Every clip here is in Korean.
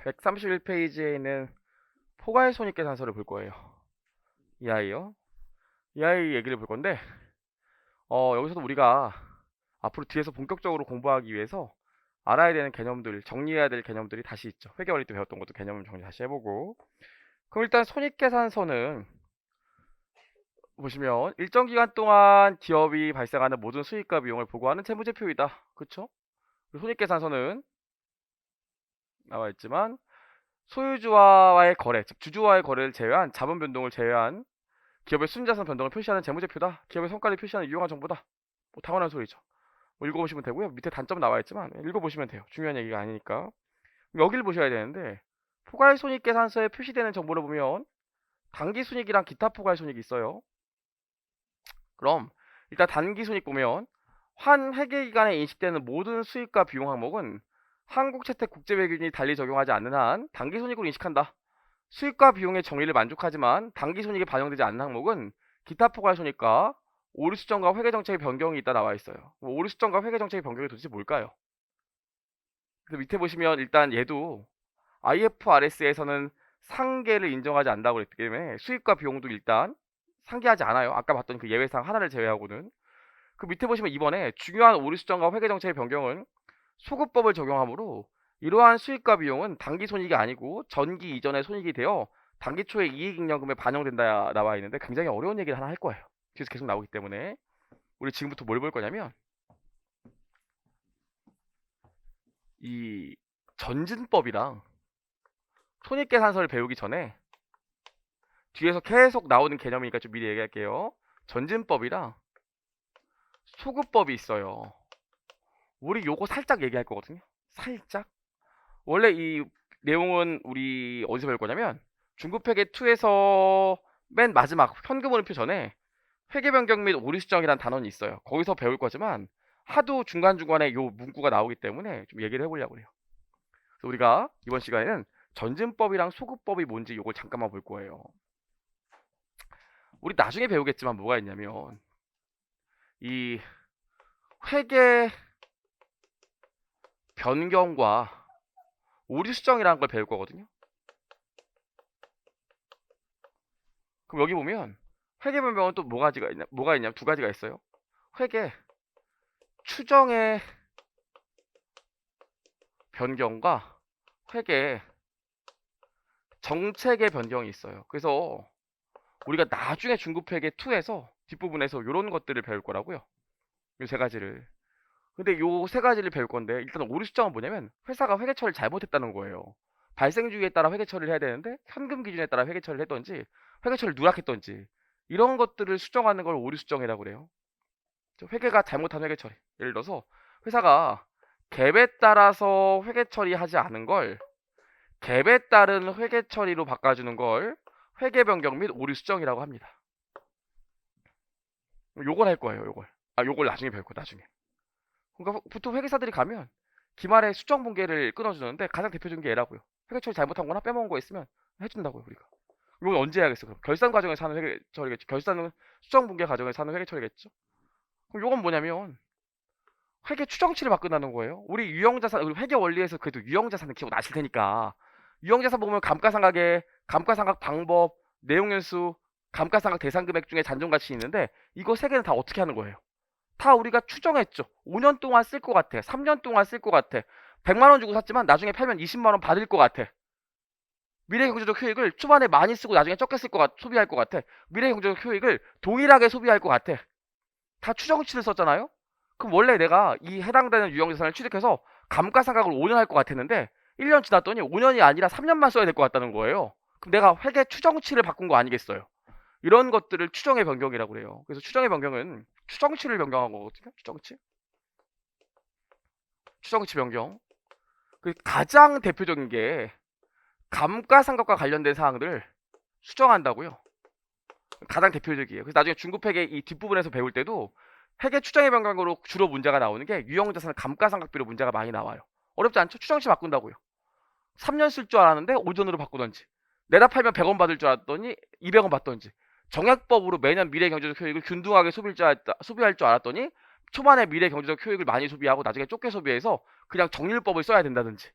131페이지에 있는 포괄손익계산서를 볼 거예요. 이 아이요. 이 아이 얘기를 볼 건데, 여기서도 우리가 앞으로 뒤에서 본격적으로 공부하기 위해서 알아야 되는 개념들, 정리해야 될 개념들이 다시 있죠. 회계원리 때 배웠던 것도 개념을 정리 다시 해보고. 그럼 일단 손익계산서는 보시면 일정 기간 동안 기업이 발생하는 모든 수익과 비용을 보고하는 재무제표이다. 그쵸? 손익계산서는 나와 있지만 소유주와의 거래, 즉 주주와의 거래를 제외한 자본 변동을 제외한 기업의 순자산 변동을 표시하는 재무제표다. 기업의 성과를 표시하는 유용한 정보다. 뭐 당연한 소리죠. 뭐 읽어보시면 되고요. 밑에 단점 나와 있지만 읽어보시면 돼요. 중요한 얘기가 아니니까. 여기를 보셔야 되는데 포괄손익계산서에 표시되는 정보를 보면 단기순이익이랑 기타 포괄손익이 있어요. 그럼 일단 단기순이익 보면 한 회계기간에 인식되는 모든 수익과 비용 항목은 한국채택국제회계기준이 달리 적용하지 않는 한 단기손익으로 인식한다. 수익과 비용의 정의를 만족하지만 단기손익이 반영되지 않는 항목은 기타 포괄손익과 오류수정과 회계정책의 변경이 있다 나와 있어요. 오류수정과 회계정책의 변경이 도대체 뭘까요? 그래서 밑에 보시면 일단 얘도 IFRS에서는 상계를 인정하지 않는다고 그랬기 때문에 수익과 비용도 일단 상계하지 않아요. 아까 봤던 그 예외상 하나를 제외하고는. 그 밑에 보시면 이번에 중요한 오류수정과 회계정책의 변경은 소급법을 적용하므로 이러한 수익과 비용은 단기 손익이 아니고 전기 이전의 손익이 되어 단기 초에 이익잉여금에 반영된다 나와 있는데 굉장히 어려운 얘기를 하나 할 거예요. 뒤에서 계속 나오기 때문에 우리 지금부터 뭘 볼 거냐면 이 전진법이랑 손익계산서를 배우기 전에 뒤에서 계속 나오는 개념이니까 좀 미리 얘기할게요. 전진법이랑 소급법이 있어요. 우리 요거 살짝 얘기할 거거든요. 살짝. 원래 이 내용은 우리 어디서 배울 거냐면 중급회계 2에서 맨 마지막 현금흐름표 전에 회계변경 및 오류수정이라는 단원이 있어요. 거기서 배울 거지만 하도 중간중간에 요 문구가 나오기 때문에 좀 얘기를 해보려고 해요. 그래서 우리가 이번 시간에는 전진법이랑 소급법이 뭔지 요걸 잠깐만 볼 거예요. 우리 나중에 배우겠지만 뭐가 있냐면 이 회계 변경과 오류수정이라는 걸 배울 거거든요. 그럼 여기 보면 회계 변경은 또 뭐가 있냐면 두 가지가 있어요. 회계 추정의 변경과 회계 정책의 변경이 있어요. 그래서 우리가 나중에 중급회계 2에서 뒷부분에서 이런 것들을 배울 거라고요. 이 세 가지를. 근데 요 세 가지를 배울 건데 일단 오류 수정은 뭐냐면 회사가 회계 처리를 잘못했다는 거예요. 발생 주기에 따라 회계 처리를 해야 되는데 현금 기준에 따라 회계 처리를 했던지 회계 처리를 누락했던지 이런 것들을 수정하는 걸 오류 수정이라고 그래요. 회계가 잘못한 회계 처리. 예를 들어서 회사가 갭에 따라서 회계 처리하지 않은 걸 갭에 따른 회계 처리로 바꿔주는 걸 회계 변경 및 오류 수정이라고 합니다. 요걸 할 거예요, 요걸. 요걸 나중에 배울 거예요, 나중에. 그러니까 보통 회계사들이 가면 기말에 수정 분계를 끊어주는데 가장 대표적인 게 얘라고요. 회계 처리 잘못한 거나 빼먹은 거 있으면 해준다고요, 우리가. 이건 언제 해야겠어, 그럼? 결산 과정에서 하는 회계 처리겠죠. 결산은 수정 분계 과정에서 하는 회계 처리겠죠. 그럼 요건 뭐냐면 회계 추정치를 바꾼다는 거예요. 우리 유형자산, 우리 회계 원리에서 그래도 유형자산을 기억 나실 테니까 유형자산 보면 감가상각에 감가상각 방법, 내용연수, 감가상각 대상금액 중에 잔존가치 있는데 이거 세 개는 다 어떻게 하는 거예요? 다 우리가 추정했죠. 5년 동안 쓸 것 같아. 3년 동안 쓸 것 같아. 100만 원 주고 샀지만 나중에 팔면 20만 원 받을 것 같아. 미래 경제적 효익을 초반에 많이 쓰고 나중에 적게 쓸 것 같아. 소비할 것 같아. 미래 경제적 효익을 동일하게 소비할 것 같아. 다 추정치를 썼잖아요. 그럼 원래 내가 이 해당되는 유형자산을 취득해서 감가상각을 5년 할 것 같았는데 1년 지났더니 5년이 아니라 3년만 써야 될 것 같다는 거예요. 그럼 내가 회계 추정치를 바꾼 거 아니겠어요? 이런 것들을 추정의 변경이라고 그래요. 그래서 추정의 변경은 추정치를 변경한 거거든요. 추정치 변경. 가장 대표적인 게 감가상각과 관련된 사항들을 수정한다고요. 가장 대표적이에요. 그래서 나중에 중급회계 이 뒷부분에서 배울 때도 회계 추정의 변경으로 주로 문제가 나오는 게 유형자산 감가상각비로 문제가 많이 나와요. 어렵지 않죠? 추정치 바꾼다고요. 3년 쓸 줄 알았는데 5전으로 바꾸던지 내다 팔면 100원 받을 줄 알았더니 200원 받던지 정액법으로 매년 미래 경제적 효익을 균등하게 소비할 줄 알았더니 초반에 미래 경제적 효익을 많이 소비하고 나중에 좁게 소비해서 그냥 정률법을 써야 된다든지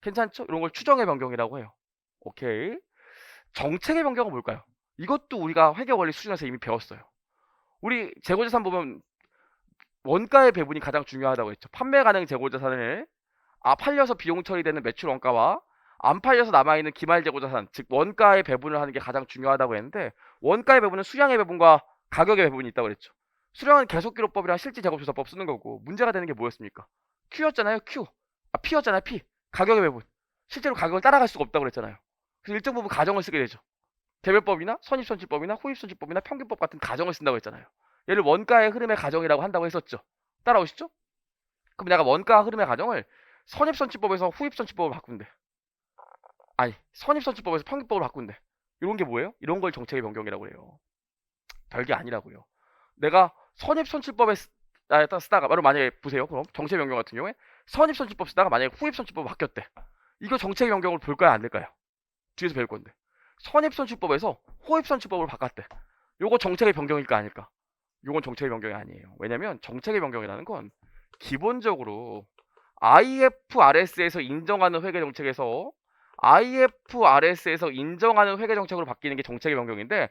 괜찮죠? 이런 걸 추정의 변경이라고 해요. 오케이. 정책의 변경은 뭘까요? 이것도 우리가 회계원리 수준에서 이미 배웠어요. 우리 재고자산 보면 원가의 배분이 가장 중요하다고 했죠. 판매 가능 재고자산을 팔려서 비용 처리되는 매출 원가와 안 팔려서 남아있는 기말 재고자산, 즉 원가의 배분을 하는 게 가장 중요하다고 했는데, 원가의 배분은 수량의 배분과 가격의 배분이 있다고 그랬죠. 수량은 계속기록법이랑 실질재고조사법 쓰는 거고, 문제가 되는 게 뭐였습니까? Q였잖아요. Q. P였잖아요. P. 가격의 배분. 실제로 가격을 따라갈 수가 없다고 그랬잖아요. 그래서 일정 부분 가정을 쓰게 되죠. 개별법이나 선입선출법이나 후입선출법이나 평균법 같은 가정을 쓴다고 했잖아요. 얘를 원가의 흐름의 가정이라고 한다고 했었죠. 따라오시죠? 그럼 내가 원가 흐름의 가정을 선입선출법에서 후입선출법으로 바꾼대. 아니, 선입선출법에서 평균법으로 바꾼대. 이런 게 뭐예요? 이런 걸 정책의 변경이라고 해요. 별게 아니라고요. 내가 선입선출법에 쓰다가 바로 만약에 보세요. 그럼 정책의 변경 같은 경우에 선입선출법 쓰다가 만약에 후입선출법 바뀌었대. 이거 정책의 변경을 볼까요? 안 될까요? 뒤에서 배울 건데. 선입선출법에서 호입선출법으로 바꿨대. 요거 정책의 변경일까 아닐까? 요건 정책의 변경이 아니에요. 왜냐면 정책의 변경이라는 건 기본적으로 IFRS에서 인정하는 회계 정책에서 IFRS에서 인정하는 회계 정책으로 바뀌는 게 정책의 변경인데,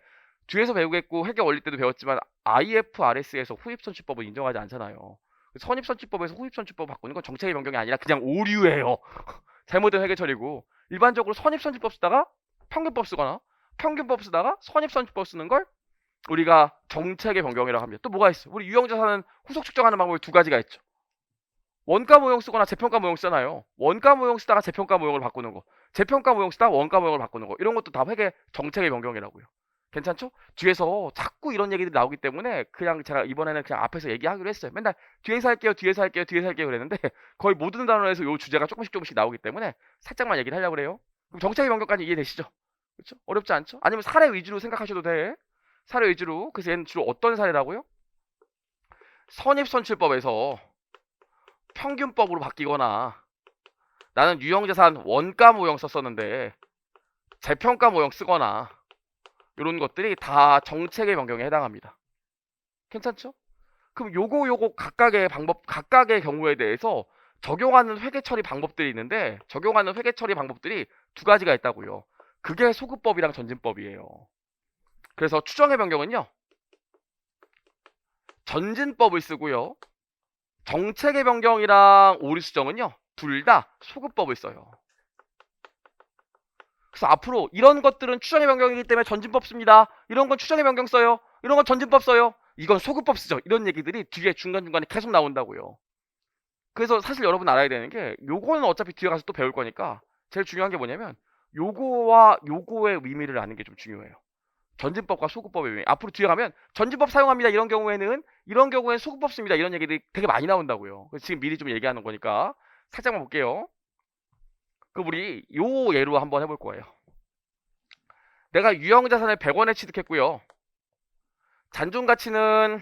뒤에서 배우겠고 회계 원리 때도 배웠지만 IFRS에서 후입선출법을 인정하지 않잖아요. 선입선출법에서 후입선출법 바꾸는 건 정책의 변경이 아니라 그냥 오류예요. 잘못된 회계 처리고, 일반적으로 선입선출법 쓰다가 평균법 쓰거나 평균법 쓰다가 선입선출법 쓰는 걸 우리가 정책의 변경이라고 합니다. 또 뭐가 있어? 우리 유형자산은 후속 측정하는 방법이 두 가지가 있죠. 원가 모형 쓰거나 재평가 모형 쓰잖아요. 원가 모형 쓰다가 재평가 모형을 바꾸는 거, 재평가 모형 쓰다가 원가 모형을 바꾸는 거, 이런 것도 다 회계 정책의 변경이라고요. 괜찮죠? 뒤에서 자꾸 이런 얘기들이 나오기 때문에 그냥 제가 이번에는 그냥 앞에서 얘기하기로 했어요. 맨날 뒤에서 할게요, 뒤에서 할게요, 뒤에서 할게요 그랬는데 거의 모든 단어에서 이 주제가 조금씩 나오기 때문에 살짝만 얘기를 하려고 그래요. 그럼 정책의 변경까지 이해되시죠? 그렇죠? 어렵지 않죠? 아니면 사례 위주로 생각하셔도 돼. 사례 위주로. 그래서 얘는 주로 어떤 사례라고요? 선입선출법에서 평균법으로 바뀌거나, 나는 유형자산 원가 모형 썼었는데 재평가 모형 쓰거나, 이런 것들이 다 정책의 변경에 해당합니다. 괜찮죠? 그럼 요거 각각의 방법, 각각의 경우에 대해서 적용하는 회계 처리 방법들이 있는데, 적용하는 회계 처리 방법들이 두 가지가 있다고요. 그게 소급법이랑 전진법이에요. 그래서 추정의 변경은요, 전진법을 쓰고요, 정책의 변경이랑 오류 수정은요, 둘 다 소급법을 써요. 그래서 앞으로 이런 것들은 추정의 변경이기 때문에 전진법 씁니다. 이런 건 추정의 변경 써요. 이런 건 전진법 써요. 이건 소급법 쓰죠. 이런 얘기들이 뒤에 중간중간에 계속 나온다고요. 그래서 사실 여러분 알아야 되는 게, 요거는 어차피 뒤에 가서 또 배울 거니까 제일 중요한 게 뭐냐면 요거와 요거의 의미를 아는 게 좀 중요해요. 전진법과 소급법의 의미. 앞으로 뒤에 가면 전진법 사용합니다. 이런 경우에는 소급법 씁니다. 이런 얘기들이 되게 많이 나온다고요. 그래서 지금 미리 좀 얘기하는 거니까 살짝만 볼게요. 그럼 우리 요 예로 한번 해볼 거예요. 내가 유형자산을 100원에 취득했고요. 잔존가치는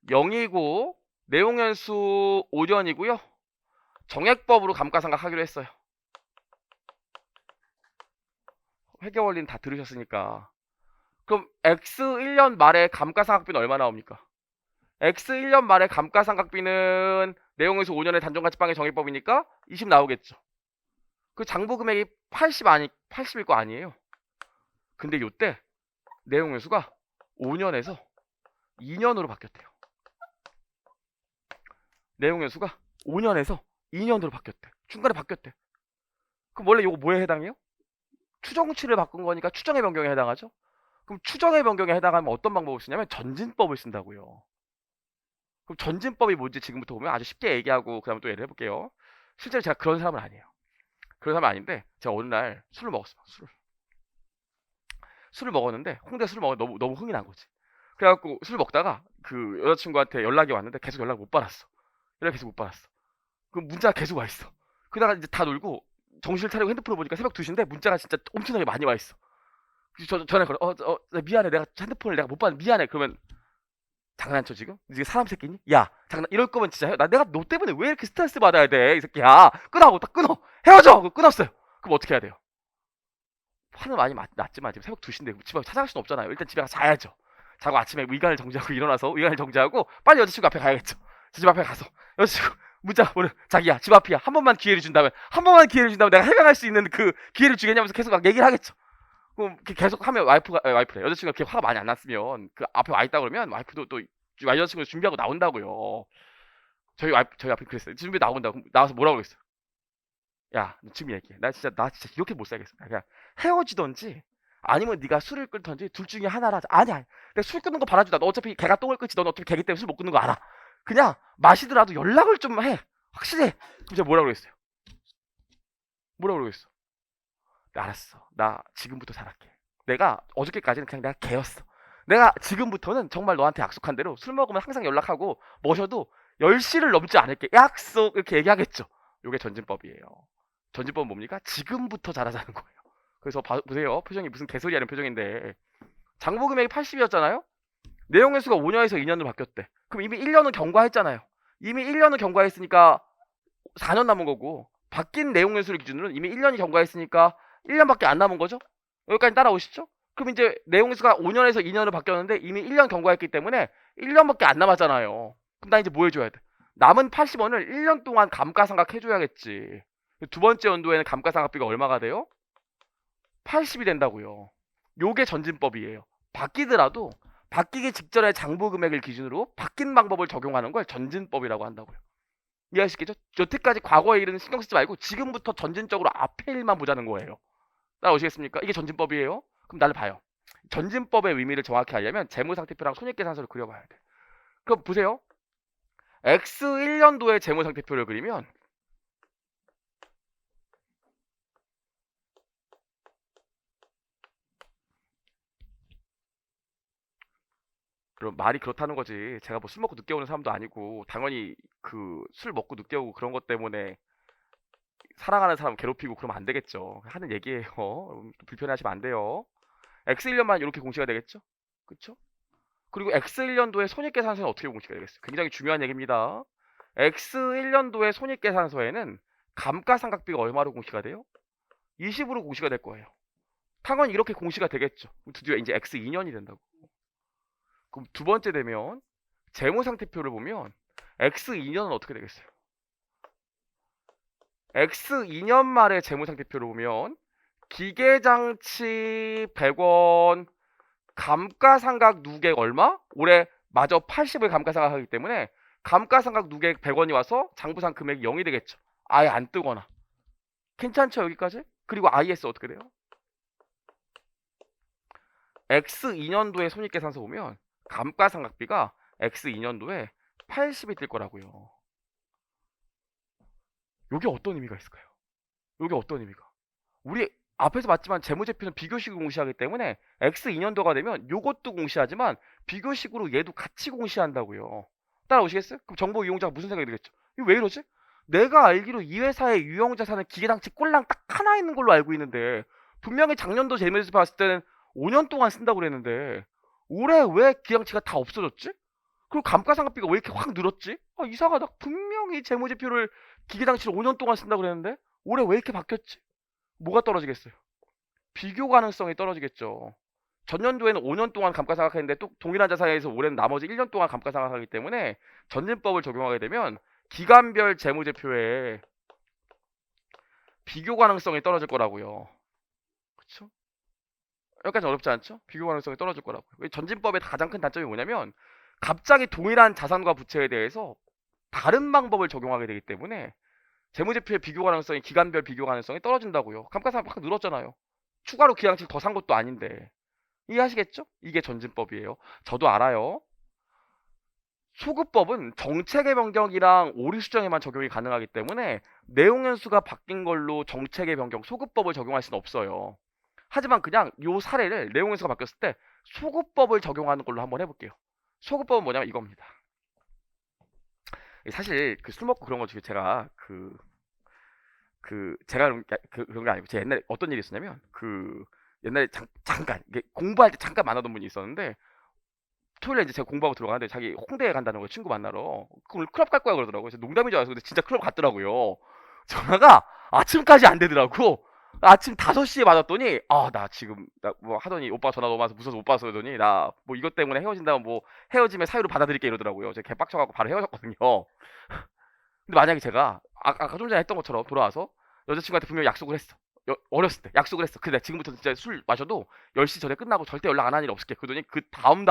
0이고 내용연수 5년이고요. 정액법으로 감가상각하기로 했어요. 회계원리는 다 들으셨으니까. 그럼 X 1년 말에 감가상각비는 얼마 나옵니까? X 1년 말에 감가상각비는 내용연수 5년의 단존가치방의 정액법이니까 20 나오겠죠. 그 장부 금액이 80일 거 아니에요. 근데 요때 내용연수가 5년에서 2년으로 바뀌었대요. 내용연수가 5년에서 2년으로 바뀌었대. 중간에 바뀌었대. 그럼 원래 요거 뭐에 해당해요? 추정치를 바꾼 거니까 추정의 변경에 해당하죠. 그럼 추정의 변경에 해당하면 어떤 방법을 쓰냐면 전진법을 쓴다고요. 그럼 전진법이 뭔지 지금부터 보면 아주 쉽게 얘기하고 그 다음에 또 예를 해볼게요. 실제로 제가 그런 사람은 아니에요. 그런 사람은 아닌데, 제가 어느 날 술을 먹었어요. 술을 먹었는데, 홍대 술을 먹었는데 너무 흥이 난 거지. 그래갖고 술 먹다가 그 여자친구한테 연락이 왔는데 계속 연락 못 받았어. 그럼 문자가 계속 와 있어. 그러다가 이제 다 놀고 정신을 차리고 핸드폰을 보니까 새벽 2시인데 문자가 진짜 엄청나게 많이 와 있어. 그래서 전화해 걸어. 미안해. 내가 핸드폰을 내가 못 받는, 미안해. 그러면 장난쳐 지금? 이게 사람 새끼니? 야, 장난 이럴 거면 진짜 내가 너 때문에 왜 이렇게 스트레스 받아야 돼? 이 새끼야. 끊어. 딱 끊어. 헤어져. 끊었어요. 그럼 어떻게 해야 돼요? 화는 많이 났지만 지금 새벽 2시인데 집에 찾아갈 수는 없잖아요. 일단 집에 가서 자야죠. 자고 아침에 의관을 정지하고 일어나서 의관을 정지하고 빨리 여자친구 앞에 가야겠죠. 제 집 앞에 가서 여자친구 문자 보내. 자기야 집 앞이야. 한 번만 기회를 준다면 내가 해명할 수 있는 그 기회를 주겠냐면서 계속 막 얘기를 하겠죠. 그럼 계속 하면 와이프래 여자친구가 그렇게 화가 많이 안 났으면 그 앞에 와 있다 그러면 와이프도 또 여자친구 준비하고 나온다고요. 저희 와이프 그랬어요. 준비 나온다고. 그럼 나와서 뭐라고 그랬어요? 야, 너 지금 얘기해. 나 진짜 이렇게 못 살겠어. 그냥 헤어지던지 아니면 네가 술을 끊던지 둘 중에 하나라. 아니야. 내가 술 끊는 거 바라주다. 너 어차피 걔가 똥을 끊지. 넌 어차피 걔기 때문에 술 못 끊는 거 알아. 그냥 마시더라도 연락을 좀 해. 확실해. 그럼 제가 뭐라고 그랬어요? 뭐라고 그랬어? 알았어. 나 지금부터 잘할게. 내가 어저께까지는 그냥 내가 개였어. 내가 지금부터는 정말 너한테 약속한 대로 술 먹으면 항상 연락하고 머셔도 10시를 넘지 않을게. 약속 이렇게 얘기하겠죠. 요게 전진법이에요. 전진법은 뭡니까? 지금부터 잘하자는 거예요. 그래서 보세요. 표정이 무슨 개소리 하는 표정인데 장부 금액이 80이었잖아요. 내용 횟수가 5년에서 2년으로 바뀌었대. 그럼 이미 1년은 경과했잖아요. 이미 1년은 경과했으니까 4년 남은 거고 바뀐 내용 횟수를 기준으로는 이미 1년이 경과했으니까 1년밖에 안 남은 거죠. 여기까지 따라오시죠? 그럼 이제 내용 횟수가 5년에서 2년으로 바뀌었는데 이미 1년 경과했기 때문에 1년밖에 안 남았잖아요. 그럼 나 이제 뭐 해줘야 돼? 남은 80원을 1년 동안 감가상각 해줘야겠지. 두 번째 연도에는 감가상각비가 얼마가 돼요? 80이 된다고요. 요게 전진법이에요. 바뀌더라도 바뀌기 직전의 장부 금액을 기준으로 바뀐 방법을 적용하는 걸 전진법이라고 한다고요. 이해하시겠죠? 여태까지 과거의 일은 신경 쓰지 말고 지금부터 전진적으로 앞에 일만 보자는 거예요. 따라오시겠습니까? 이게 전진법이에요. 그럼 나를 봐요. 전진법의 의미를 정확히 알려면 재무상태표랑 손익계산서를 그려봐야 돼. 그럼 보세요. X1년도의 재무상태표를 그리면 그럼 말이 그렇다는 거지. 제가 뭐 술 먹고 늦게 오는 사람도 아니고 당연히 그 술 먹고 늦게 오고 그런 것 때문에 사랑하는 사람 괴롭히고 그러면 안 되겠죠. 하는 얘기예요. 불편해하시면 안 돼요. X1년만 이렇게 공시가 되겠죠? 그쵸? 그리고 X1년도의 손익계산서는 어떻게 공시가 되겠어요? 굉장히 중요한 얘기입니다. X1년도의 손익계산서에는 감가상각비가 얼마로 공시가 돼요? 20으로 공시가 될 거예요. 당연히 이렇게 공시가 되겠죠. 드디어 이제 X2년이 된다고. 그럼 두 번째 되면 재무상태표를 보면 X2년은 어떻게 되겠어요? X2년 말의 재무상태표를 보면 기계장치 100원, 감가상각 누객 얼마? 올해 마저 80을 감가상각하기 때문에 감가상각 누객 100원이 와서 장부상 금액이 0이 되겠죠. 아예 안 뜨거나. 괜찮죠 여기까지? 그리고 IS 어떻게 돼요? X2년도에 손익계산서 보면 감가상각비가 X2년도에 80이 뜰 거라고요. 요게 어떤 의미가 있을까요? 요게 어떤 의미가? 우리 앞에서 봤지만 재무제표는 비교식으로 공시하기 때문에 X2년도가 되면 요것도 공시하지만 비교식으로 얘도 같이 공시한다고요. 따라오시겠어요? 그럼 정보 이용자가 무슨 생각이 들겠죠? 이거 왜 이러지? 내가 알기로 이 회사의 유형자산은 기계장치 꼴랑 딱 하나 있는 걸로 알고 있는데 분명히 작년도 재무제표 봤을 때는 5년 동안 쓴다고 그랬는데 올해 왜 기계장치가 다 없어졌지? 그리고 감가상각비가 왜 이렇게 확 늘었지? 아, 이상하다. 분명히 재무제표를 기계장치를 5년 동안 쓴다고 그랬는데 올해 왜 이렇게 바뀌었지? 뭐가 떨어지겠어요? 비교 가능성이 떨어지겠죠. 전년도에는 5년 동안 감가상각했는데 또 동일한 자산에서 올해는 나머지 1년 동안 감가상각하기 때문에 전진법을 적용하게 되면 기간별 재무제표에 비교 가능성이 떨어질 거라고요. 그쵸? 여기까지 어렵지 않죠? 비교 가능성이 떨어질 거라고요. 전진법의 가장 큰 단점이 뭐냐면 갑자기 동일한 자산과 부채에 대해서 다른 방법을 적용하게 되기 때문에 재무제표의 비교 가능성이 기간별 비교 가능성이 떨어진다고요. 감가상각 확 늘었잖아요. 추가로 기량치 더 산 것도 아닌데. 이해하시겠죠? 이게 전진법이에요. 저도 알아요. 소급법은 정책의 변경이랑 오류 수정에만 적용이 가능하기 때문에 내용 연수가 바뀐 걸로 정책의 변경, 소급법을 적용할 수는 없어요. 하지만 그냥 요 사례를 내용 연수가 바뀌었을 때 소급법을 적용하는 걸로 한번 해볼게요. 소급법은 뭐냐면 이겁니다. 사실 그 술 먹고 그런 거 중에 제가 제가 그런 게 아니고 제 옛날에 어떤 일이 있었냐면 옛날에 잠깐 이게 공부할 때 잠깐 만나던 분이 있었는데 토요일에 이제 제가 공부하고 들어가는데 자기 홍대에 간다는 거예요. 친구 만나러. 오늘 클럽 갈 거야 그러더라고요. 그래서 농담인 줄 알았어. 근데 진짜 클럽 갔더라고요. 전화가 아침까지 안 되더라고. 아침 5시에 받았더니 나 지금 나 뭐 하더니 오빠 전화 너무 와서 무서워서 못 받았어 그러더니 나 뭐 이것 때문에 헤어진다면 뭐 헤어짐의 사유로 받아들일게 이러더라고요. 제가 개빡쳐갖고 바로 헤어졌거든요. 근데 만약에 제가 아까 좀 전에 했던 것처럼 돌아와서 여자친구한테 분명히 약속을 했어. 어렸을 때 약속을 했어. 근데 지금부터 진짜 술 마셔도 10시 전에 끝나고 절대 연락 안 하는 일 없을게. 그러더니 그 다음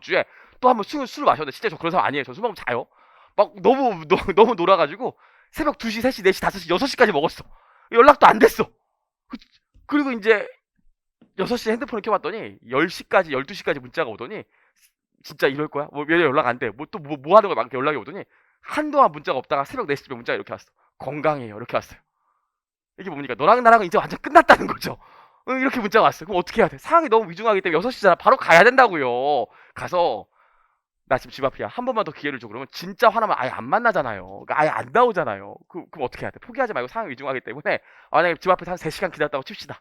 주에 또 한번 술을 마셨는데 진짜 저 그런 사람 아니에요. 저 술 먹으면 자요. 막 너무 너무 놀아가지고 새벽 2시, 3시, 4시, 5시, 6시까지 먹었어. 연락도 안 됐어. 그리고 이제 6시에 핸드폰을 켜봤더니 10시까지, 12시까지 문자가 오더니 진짜 이럴 거야? 왜 연락 안 돼? 뭐 하는 거야? 막 연락이 오더니 한동안 문자가 없다가 새벽 4시쯤에 문자가 이렇게 왔어. 건강해요. 이렇게 왔어요. 이게 뭡니까? 너랑 나랑은 이제 완전 끝났다는 거죠. 이렇게 문자가 왔어요. 그럼 어떻게 해야 돼? 상황이 너무 위중하기 때문에 6시잖아. 바로 가야 된다고요. 가서 나 지금 집 앞이야. 한 번만 더 기회를 줘. 그러면 진짜 화나면 아예 안 만나잖아요. 그러니까 아예 안 나오잖아요. 그럼 어떻게 해야 돼? 포기하지 말고 상황이 위중하기 때문에 만약에 집 앞에서 한 3시간 기다렸다고 칩시다.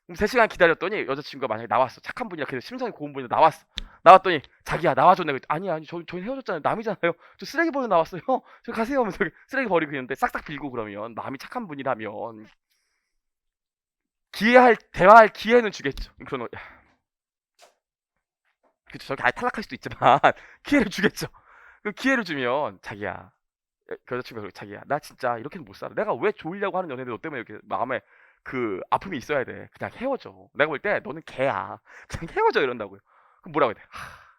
그럼 3시간 기다렸더니 여자친구가 만약에 나왔어. 착한 분이라 그래도 심성이 고운 분이 나왔어. 나왔더니 자기야 나와줬네. 아니 저희 헤어졌잖아요. 남이잖아요. 저 쓰레기 버리러 나왔어요. 저 가세요 하면서 쓰레기 버리고 있는데 싹싹 빌고 그러면 마음이 착한 분이라면 대화할 기회는 주겠죠. 그런 그쵸. 저렇게 아예 탈락할 수도 있지만 기회를 주겠죠. 그 기회를 주면 자기야 그 여자친구가 자기야 나 진짜 이렇게는 못 살아. 내가 왜 좋으려고 하는 연애인데 너 때문에 이렇게 마음에 그 아픔이 있어야 돼. 그냥 헤어져. 내가 볼 때 너는 개야. 그냥 헤어져 이런다고요. 그럼 뭐라고 해야 돼?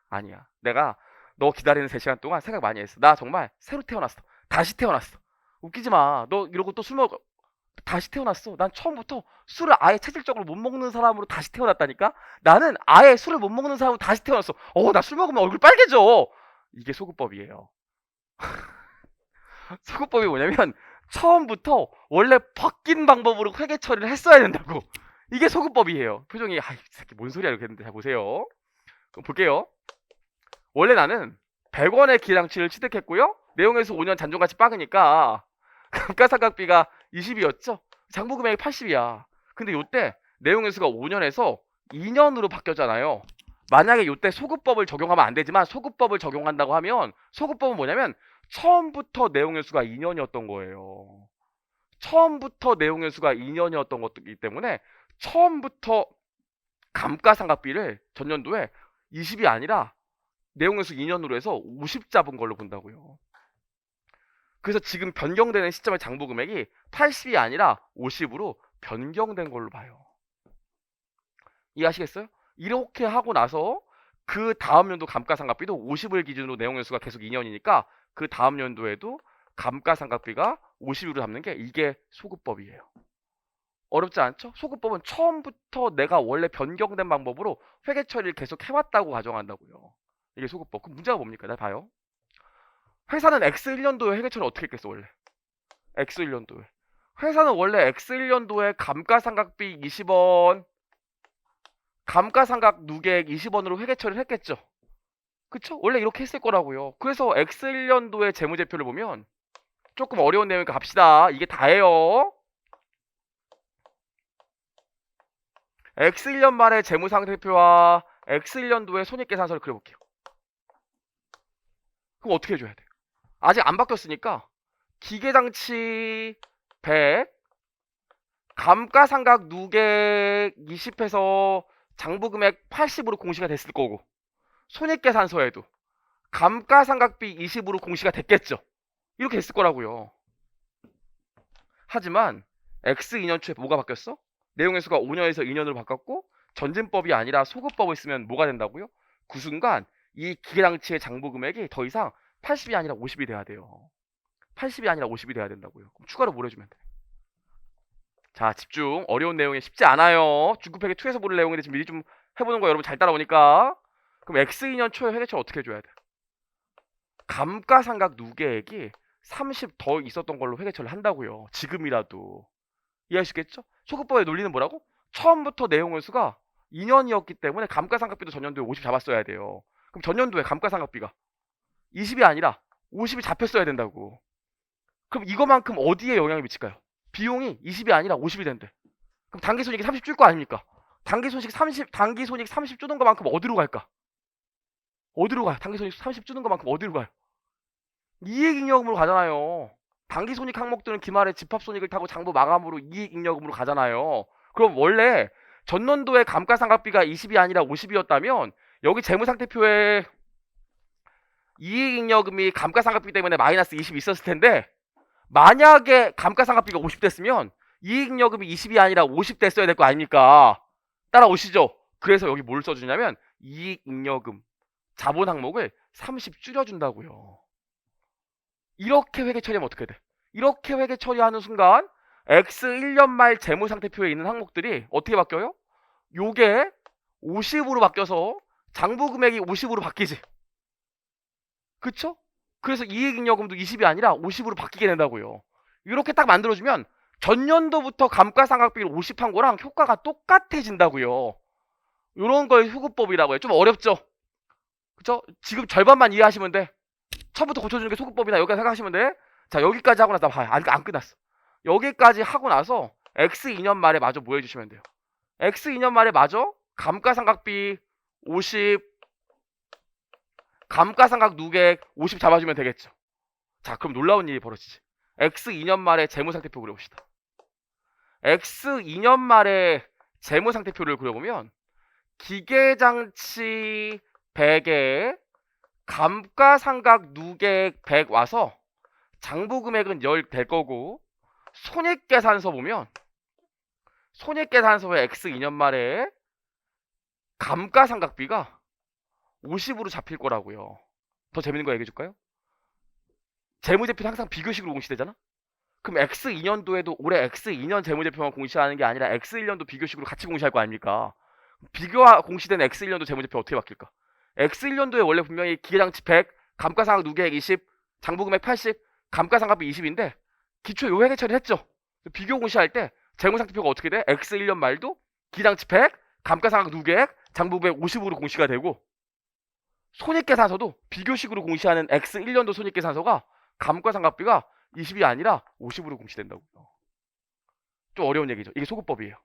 아니야. 내가 너 기다리는 3시간 동안 생각 많이 했어. 나 정말 새로 태어났어. 다시 태어났어. 웃기지 마. 너 이러고 또 술 먹어. 다시 태어났어. 난 처음부터 술을 아예 체질적으로 못 먹는 사람으로 다시 태어났다니까? 나는 아예 술을 못 먹는 사람으로 다시 태어났어. 나 술 먹으면 얼굴 빨개져. 이게 소구법이에요. 소구법이 뭐냐면 처음부터 원래 바뀐 방법으로 회계 처리를 했어야 된다고. 이게 소구법이에요. 표정이 이 새끼 뭔 소리야 이렇게 했는데 자 보세요. 그럼 볼게요. 원래 나는 100원의 기량치를 취득했고요. 내용에서 5년 잔존가치 빠으니까 감가상각비가 20이었죠. 장부 금액이 80이야. 근데 요때 내용회수가 5년에서 2년으로 바뀌었잖아요. 만약에 요때 소급법을 적용하면 안 되지만 소급법을 적용한다고 하면 소급법은 뭐냐면 처음부터 내용회수가 2년이었던 거예요. 처음부터 내용회수가 2년이었던 것이기 때문에 처음부터 감가상각비를 전년도에 20이 아니라 내용회수 2년으로 해서 50 잡은 걸로 본다고요. 그래서 지금 변경되는 시점의 장부 금액이 80이 아니라 50으로 변경된 걸로 봐요. 이해하시겠어요? 이렇게 하고 나서 그 다음 연도 감가상각비도 50을 기준으로 내용연수가 계속 2년이니까 그 다음 연도에도 감가상각비가 50으로 잡는 게 이게 소급법이에요. 어렵지 않죠? 소급법은 처음부터 내가 원래 변경된 방법으로 회계 처리를 계속 해왔다고 가정한다고요. 이게 소급법. 그럼 문제가 뭡니까? 나 봐요. 회사는 X1년도에 회계 처리 어떻게 했겠어 원래? X1년도에. 회사는 원래 X1년도에 감가상각비 20원, 감가상각 누계액 20원으로 회계 처리를 했겠죠. 그쵸? 원래 이렇게 했을 거라고요. 그래서 X1년도의 재무제표를 보면 조금 어려운 내용이니까 갑시다. 이게 다예요. X1년 말의 재무상태표와 X1년도의 손익계산서를 그려볼게요. 그럼 어떻게 해줘야 돼? 아직 안 바뀌었으니까 기계장치 100, 감가상각 누계액 20해서 장부금액 80으로 공시가 됐을 거고 손익계산서에도 감가상각비 20으로 공시가 됐겠죠. 이렇게 됐을 거라고요. 하지만 X2년 초에 뭐가 바뀌었어? 내용회수가 5년에서 2년으로 바뀌었고 전진법이 아니라 소급법을 쓰면 뭐가 된다고요? 그 순간 이 기계장치의 장부금액이 더 이상 80이 아니라 50이 돼야 돼요. 80이 아니라 50이 돼야 된다고요. 그럼 추가로 뭘 해주면 돼? 자 집중. 어려운 내용이 쉽지 않아요. 중급회계 2에서 보는 내용인데 지금 미리 좀 해보는 거 여러분 잘 따라오니까. 그럼 X2년 초에 회계처를 어떻게 해줘야 돼? 감가상각 누계액이 30 더 있었던 걸로 회계처를 한다고요. 지금이라도. 이해하시겠죠? 소급법의 논리는 뭐라고? 처음부터 내용원수가 2년이었기 때문에 감가상각비도 전년도에 50 잡았어야 돼요. 그럼 전년도에 감가상각비가 20이 아니라 50이 잡혔어야 된다고. 그럼 이거만큼 어디에 영향을 미칠까요? 비용이 20이 아니라 50이 된대. 그럼 단기손익이 30 줄 거 아닙니까? 단기손익 30 주는 것만큼 어디로 갈까? 어디로 가요? 단기손익 30 주는 것만큼 어디로 가요? 이익잉여금으로 가잖아요. 단기손익 항목들은 기말에 집합손익을 타고 장부 마감으로 이익잉여금으로 가잖아요. 그럼 원래 전년도에 감가상각비가 20이 아니라 50이었다면 여기 재무상태표에 이익잉여금이 감가상각비 때문에 마이너스 20이 있었을 텐데 만약에 감가상각비가 50 됐으면 이익잉여금이 20이 아니라 50 됐어야 될 거 아닙니까? 따라오시죠? 그래서 여기 뭘 써주냐면 이익잉여금 자본 항목을 30 줄여준다고요. 이렇게 회계 처리하면 어떻게 돼? 이렇게 회계 처리하는 순간 X 1년 말 재무상태표에 있는 항목들이 어떻게 바뀌어요? 요게 50으로 바뀌어서 장부 금액이 50으로 바뀌지. 그쵸? 그래서 이익잉여금도 20이 아니라 50으로 바뀌게 된다고요. 이렇게 딱 만들어주면 전년도부터 감가상각비를 50 한 거랑 효과가 똑같아진다고요. 요런 걸 소급법이라고 해요. 좀 어렵죠? 그쵸? 지금 절반만 이해하시면 돼. 처음부터 고쳐주는 게 소급법이다. 여기까지 생각하시면 돼. 자, 여기까지 하고 나서 봐요. 아직 안 끝났어. 여기까지 하고 나서 X 2년 말에 마저 뭐 해주시면 돼요. X 2년 말에 마저 감가상각비 50, 감가상각 누객 50 잡아주면 되겠죠. 자, 그럼 놀라운 일이 벌어지지. X 2년 말에 재무상태표 그려봅시다. X 2년 말에 재무상태표를 그려보면 기계장치 100에 감가상각 누객 100 와서 장부금액은 10 될 거고, 손익계산서 보면 손익계산서의 X 2년 말에 감가상각비가 50으로 잡힐 거라고요. 더 재밌는 거 얘기해 줄까요? 재무제표는 항상 비교식으로 공시되잖아? 그럼 X 2년도에도 올해 X 2년 재무제표만 공시하는 게 아니라 X 1년도 비교식으로 같이 공시할 거 아닙니까? 비교와 공시된 X 1년도 재무제표 어떻게 바뀔까? X 1년도에 원래 분명히 기계장치 100, 감가상각 누계액 20, 장부금액 80, 감가상각비 20인데 기초 요회계 처리했죠. 비교 공시할 때 재무상태표가 어떻게 돼? X 1년 말도 기장치 100, 감가상각 누계액, 장부금액 50으로 공시가 되고, 손익계산서도 비교식으로 공시하는 X 1년도 손익계산서가 감가상각비가 20이 아니라 50으로 공시된다고요. 좀 어려운 얘기죠. 이게 소급법이에요.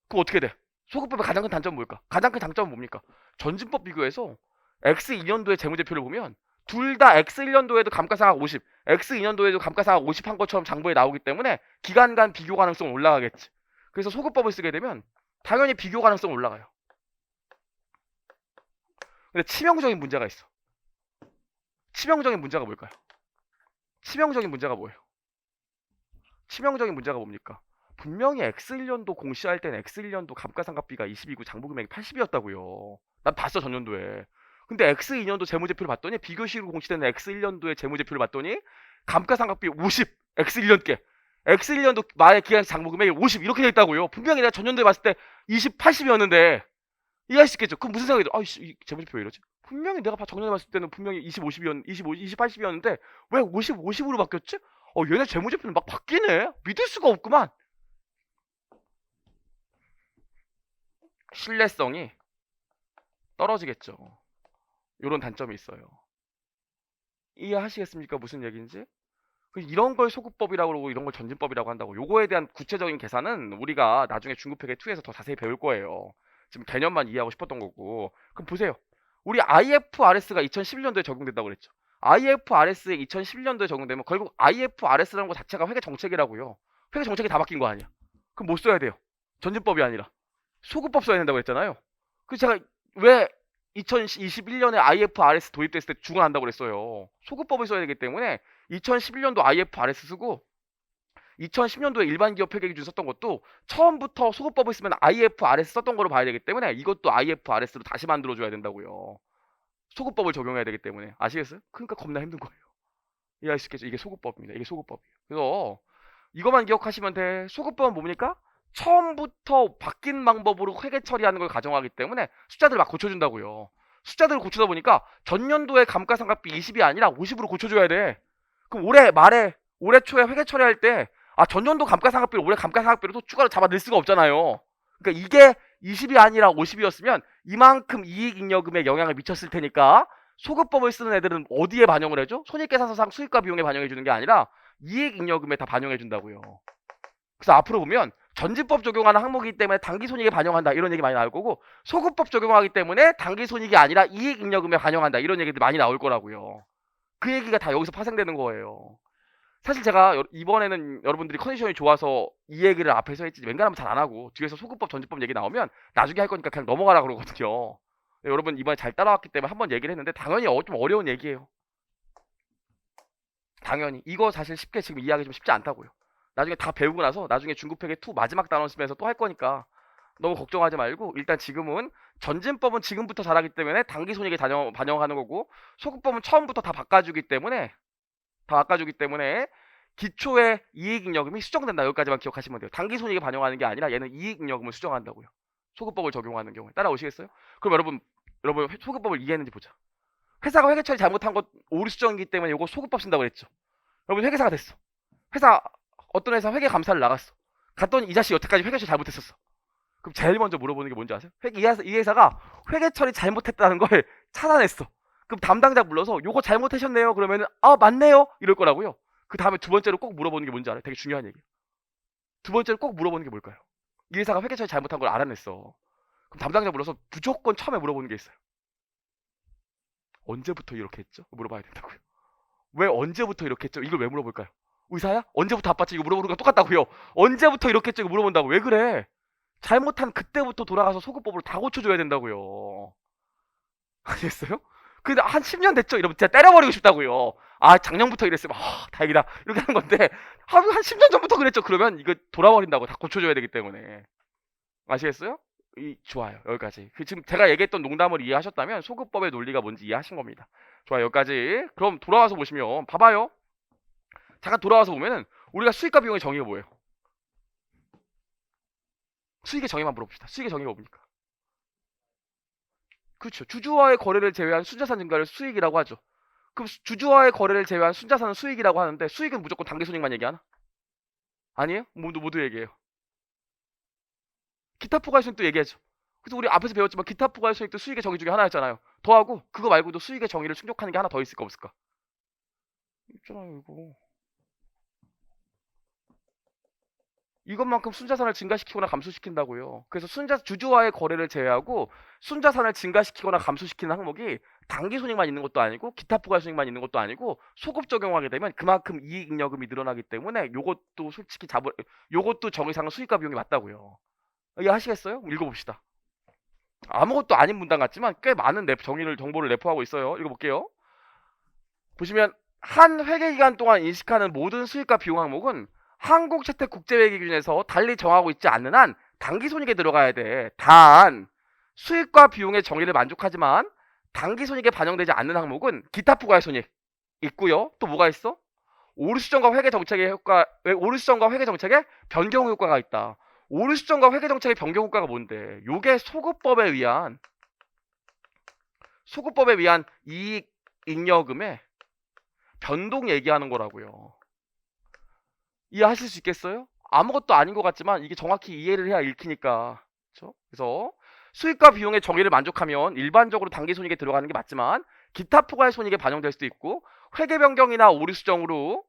그럼 어떻게 돼? 소급법의 가장 큰 단점은 뭘까? 가장 큰 장점은 뭡니까? 전진법 비교해서 X 2년도의 재무제표를 보면 둘 다 X 1년도에도 감가상각 50, X 2년도에도 감가상각 50 한 것처럼 장부에 나오기 때문에 기간 간 비교 가능성은 올라가겠지. 그래서 소급법을 쓰게 되면 당연히 비교 가능성은 올라가요. 근데 치명적인 문제가 있어. 치명적인 문제가 뭘까요? 치명적인 문제가 뭐예요? 치명적인 문제가 뭡니까? 분명히 X1년도 공시할 때는 X1년도 감가상각비가 20이고 장부금액이 80이었다고요. 난 봤어, 전년도에. 근데 X2년도 재무제표를 봤더니 비교식으로 공시되는 X1년도의 재무제표를 봤더니 감가상각비 50, X1년께. X1년도 말의 기간 장부금액이 50 이렇게 돼 있다고요. 분명히 내가 전년도에 봤을 때 20, 80이었는데 이해할 수 있겠죠? 그럼 무슨 생각이 들어? 이 재무제표 왜 이러지? 분명히 내가 작년에 봤을 때는 분명히 20, 50이었, 25, 20, 80이었는데 왜 50, 50으로 바뀌었지? 얘네 재무제표는 막 바뀌네? 믿을 수가 없구만. 신뢰성이 떨어지겠죠. 이런 단점이 있어요. 이해하시겠습니까? 무슨 얘기인지? 이런 걸 소급법이라고 그러고 이런 걸 전진법이라고 한다고. 요거에 대한 구체적인 계산은 우리가 나중에 중급회계 2에서 더 자세히 배울 거예요. 지금 개념만 이해하고 싶었던 거고. 그럼 보세요. 우리 IFRS가 2011년도에 적용된다고 그랬죠. IFRS에 2011년도에 적용되면 결국 IFRS라는 거 자체가 회계 정책이라고요. 회계 정책이 다 바뀐 거 아니야. 그럼 뭐 써야 돼요? 전진법이 아니라 소급법 써야 된다고 했잖아요. 그래서 제가 왜 2021년에 IFRS 도입됐을 때 중간한다고 그랬어요. 소급법을 써야 되기 때문에 2011년도 IFRS 쓰고 2010년도에 일반 기업 회계 기준 썼던 것도 처음부터 소급법을 쓰면 IFRS 썼던 거로 봐야 되기 때문에 이것도 IFRS로 다시 만들어줘야 된다고요. 소급법을 적용해야 되기 때문에. 아시겠어요? 그러니까 겁나 힘든 거예요. 이해할 수 있겠죠? 이게 소급법입니다. 이게 소급법이에요. 그래서 이것만 기억하시면 돼. 소급법은 뭡니까? 처음부터 바뀐 방법으로 회계 처리하는 걸 가정하기 때문에 숫자들 막 고쳐준다고요. 숫자들을 고쳐다 보니까 전년도에 감가상각비 20이 아니라 50으로 고쳐줘야 돼. 그럼 올해 말에 올해 초에 회계 처리할 때 전년도 감가상각비를 올해 감가상각비로 또 추가로 잡아 넣을 수가 없잖아요. 그러니까 이게 20이 아니라 50이었으면 이만큼 이익잉여금에 영향을 미쳤을 테니까 소급법을 쓰는 애들은 어디에 반영을 해줘? 손익계산서상 수익과 비용에 반영해 주는 게 아니라 이익잉여금에 다 반영해 준다고요. 그래서 앞으로 보면 전진법 적용하는 항목이기 때문에 당기손익에 반영한다 이런 얘기 많이 나올 거고, 소급법 적용하기 때문에 당기손익이 아니라 이익잉여금에 반영한다 이런 얘기들 많이 나올 거라고요. 그 얘기가 다 여기서 파생되는 거예요. 사실 제가 이번에는 여러분들이 컨디션이 좋아서 이 얘기를 앞에서 했지 웬간하면 잘 안 하고 뒤에서 소급법 전진법 얘기 나오면 나중에 할 거니까 그냥 넘어가라 그러거든요. 여러분 이번에 잘 따라왔기 때문에 한번 얘기를 했는데 당연히 좀 어려운 얘기예요. 당연히 이거 사실 쉽게 지금 이해하기 좀 쉽지 않다고요. 나중에 다 배우고 나서 나중에 중급회계 2 마지막 단원 쓰면서 또 할 거니까 너무 걱정하지 말고 일단 지금은 전진법은 지금부터 잘하기 때문에 단기 손익에 반영하는 거고 소급법은 처음부터 다 바꿔주기 때문에 기초의 이익잉여금이 수정된다. 여기까지만 기억하시면 돼요. 단기 손익에 반영하는 게 아니라 얘는 이익잉여금을 수정한다고요. 소급법을 적용하는 경우에 따라오시겠어요? 그럼 여러분 소급법을 이해했는지 보자. 회사가 회계 처리 잘못한 것 오류 수정이기 때문에 이거 소급법 쓴다고 그랬죠. 여러분 회계사가 됐어. 어떤 회사 회계 감사를 나갔어. 갔더니 이 자식이 여태까지 회계 처리 잘못했었어. 그럼 제일 먼저 물어보는 게 뭔지 아세요? 이 회사가 회계 처리 잘못했다는 걸 찾아냈어. 그럼 담당자 불러서 요거 잘못하셨네요. 그러면은 아 맞네요. 이럴 거라고요. 그 다음에 두 번째로 꼭 물어보는 게 뭔지 알아요? 되게 중요한 얘기예요. 두 번째로 꼭 물어보는 게 뭘까요? 이 회사가 회계 처리 잘못한 걸 알아냈어. 그럼 담당자 불러서 무조건 처음에 물어보는 게 있어요. 언제부터 이렇게 했죠? 물어봐야 된다고요. 왜 언제부터 이렇게 했죠? 이걸 왜 물어볼까요? 의사야? 언제부터 아팠지? 이거 물어보는 거 똑같다고요. 언제부터 이렇게 했죠? 이거 물어본다고. 왜 그래? 잘못한 그때부터 돌아가서 소급법으로 다 고쳐줘야 된다고요. 아시겠어요? 근데 한 10년 됐죠? 이러면 진짜 때려버리고 싶다고요. 아 작년부터 이랬으면 다행이다 이렇게 하는 건데 한 10년 전부터 그랬죠? 그러면 이거 돌아버린다고. 다 고쳐줘야 되기 때문에. 아시겠어요? 좋아요. 여기까지. 지금 제가 얘기했던 농담을 이해하셨다면 소급법의 논리가 뭔지 이해하신 겁니다. 좋아요. 여기까지. 그럼 돌아와서 보시면 봐봐요. 잠깐 돌아와서 보면은 우리가 수익과 비용의 정의가 뭐예요? 수익의 정의만 물어봅시다. 수익의 정의가 뭡니까? 그렇죠. 주주와의 거래를 제외한 순자산 증가를 수익이라고 하죠. 그럼 주주와의 거래를 제외한 순자산은 수익이라고 하는데 수익은 무조건 단기손익만 얘기하나? 아니에요? 모두 얘기해요. 기타 포괄손익도 얘기하죠. 그래서 우리 앞에서 배웠지만 기타 포괄손익도 수익의 정의 중에 하나였잖아요. 더하고 그거 말고도 수익의 정의를 충족하는 게 하나 더 있을까 없을까? 있잖아요 이거. 이것만큼 순자산을 증가시키거나 감소시킨다고요. 그래서 주주와의 거래를 제외하고 순자산을 증가시키거나 감소시키는 항목이 단기손익만 있는 것도 아니고 기타 포괄손익만 있는 것도 아니고 소급 적용하게 되면 그만큼 이익잉여금이 늘어나기 때문에 요것도 정의상은 수익과 비용이 맞다고요. 이해하시겠어요? 읽어봅시다. 아무것도 아닌 문단 같지만 꽤 많은 정보를 내포하고 있어요. 읽어볼게요. 보시면 한 회계기간 동안 인식하는 모든 수익과 비용 항목은 한국채택국제회계 기준에서 달리 정하고 있지 않는 한 단기손익에 들어가야 돼. 단 수익과 비용의 정의를 만족하지만 단기손익에 반영되지 않는 항목은 기타 부가액손익 있고요. 또 뭐가 있어? 오류수정과 회계정책의 변경 효과가 있다. 오류수정과 회계정책의 변경 효과가 뭔데? 요게 소급법에 위한 이익 잉여금의 변동 얘기하는 거라고요. 이해하실 수 있겠어요? 아무것도 아닌 것 같지만 이게 정확히 이해를 해야 읽히니까. 그렇죠? 그래서 수익과 비용의 정의를 만족하면 일반적으로 단기손익에 들어가는 게 맞지만 기타 포괄손익에 반영될 수도 있고 회계 변경이나 오류 수정으로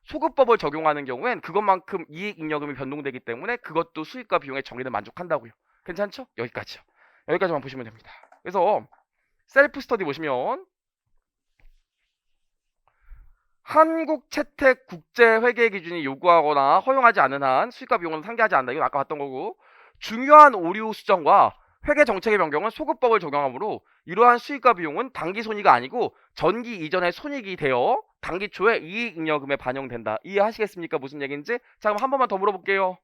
소급법을 적용하는 경우엔 그것만큼 이익잉여금이 변동되기 때문에 그것도 수익과 비용의 정의를 만족한다고요. 괜찮죠? 여기까지요. 여기까지만 보시면 됩니다. 그래서 셀프 스터디 보시면 한국채택국제회계기준이 요구하거나 허용하지 않는 한 수익과 비용은 상기하지 않는다. 이건 아까 봤던 거고 중요한 오류 수정과 회계정책의 변경은 소급법을 적용하므로 이러한 수익과 비용은 단기손익이 아니고 전기 이전의 손익이 되어 단기 초에 이익잉여금에 반영된다. 이해하시겠습니까? 무슨 얘기인지? 자 그럼 한 번만 더 물어볼게요.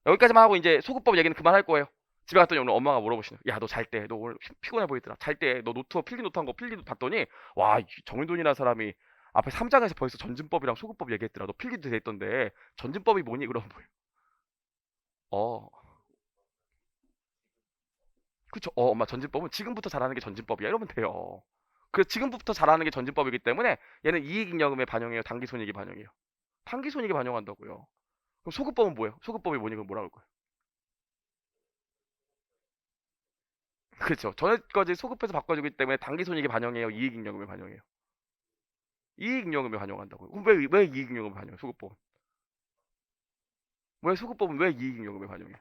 여기까지만 하고 이제 소급법 얘기는 그만할 거예요. 집에 갔더니 오늘 엄마가 물어보시네. 야 너 잘 때 너 오늘 피곤해 보이더라. 잘 때 너 필기 노트 한 거 필기도 봤더니 와 정윤돈이라는 사람이 앞에 3장에서 벌써 전진법이랑 소급법 얘기했더라. 너 필기도 됐던데 전진법이 뭐니? 그럼 뭐예요? 그쵸. 엄마 전진법은 지금부터 잘하는 게 전진법이야. 이러면 돼요. 그래서 지금부터 잘하는 게 전진법이기 때문에 얘는 이익잉여금에 반영해요. 단기손익이 반영해요. 단기손익에 반영한다고요. 그럼 소급법은 뭐예요? 소급법이 뭐니? 그럼 뭐라 할 거예요? 그렇죠. 전에까지 소급해서 바꿔주기 때문에 단기손익에 반영해요. 이익잉여금에 반영해요. 이익잉여금에 반영한다고요. 그럼 왜 이익잉여금에 반영해요? 소급법은 왜 이익잉여금에 반영해요?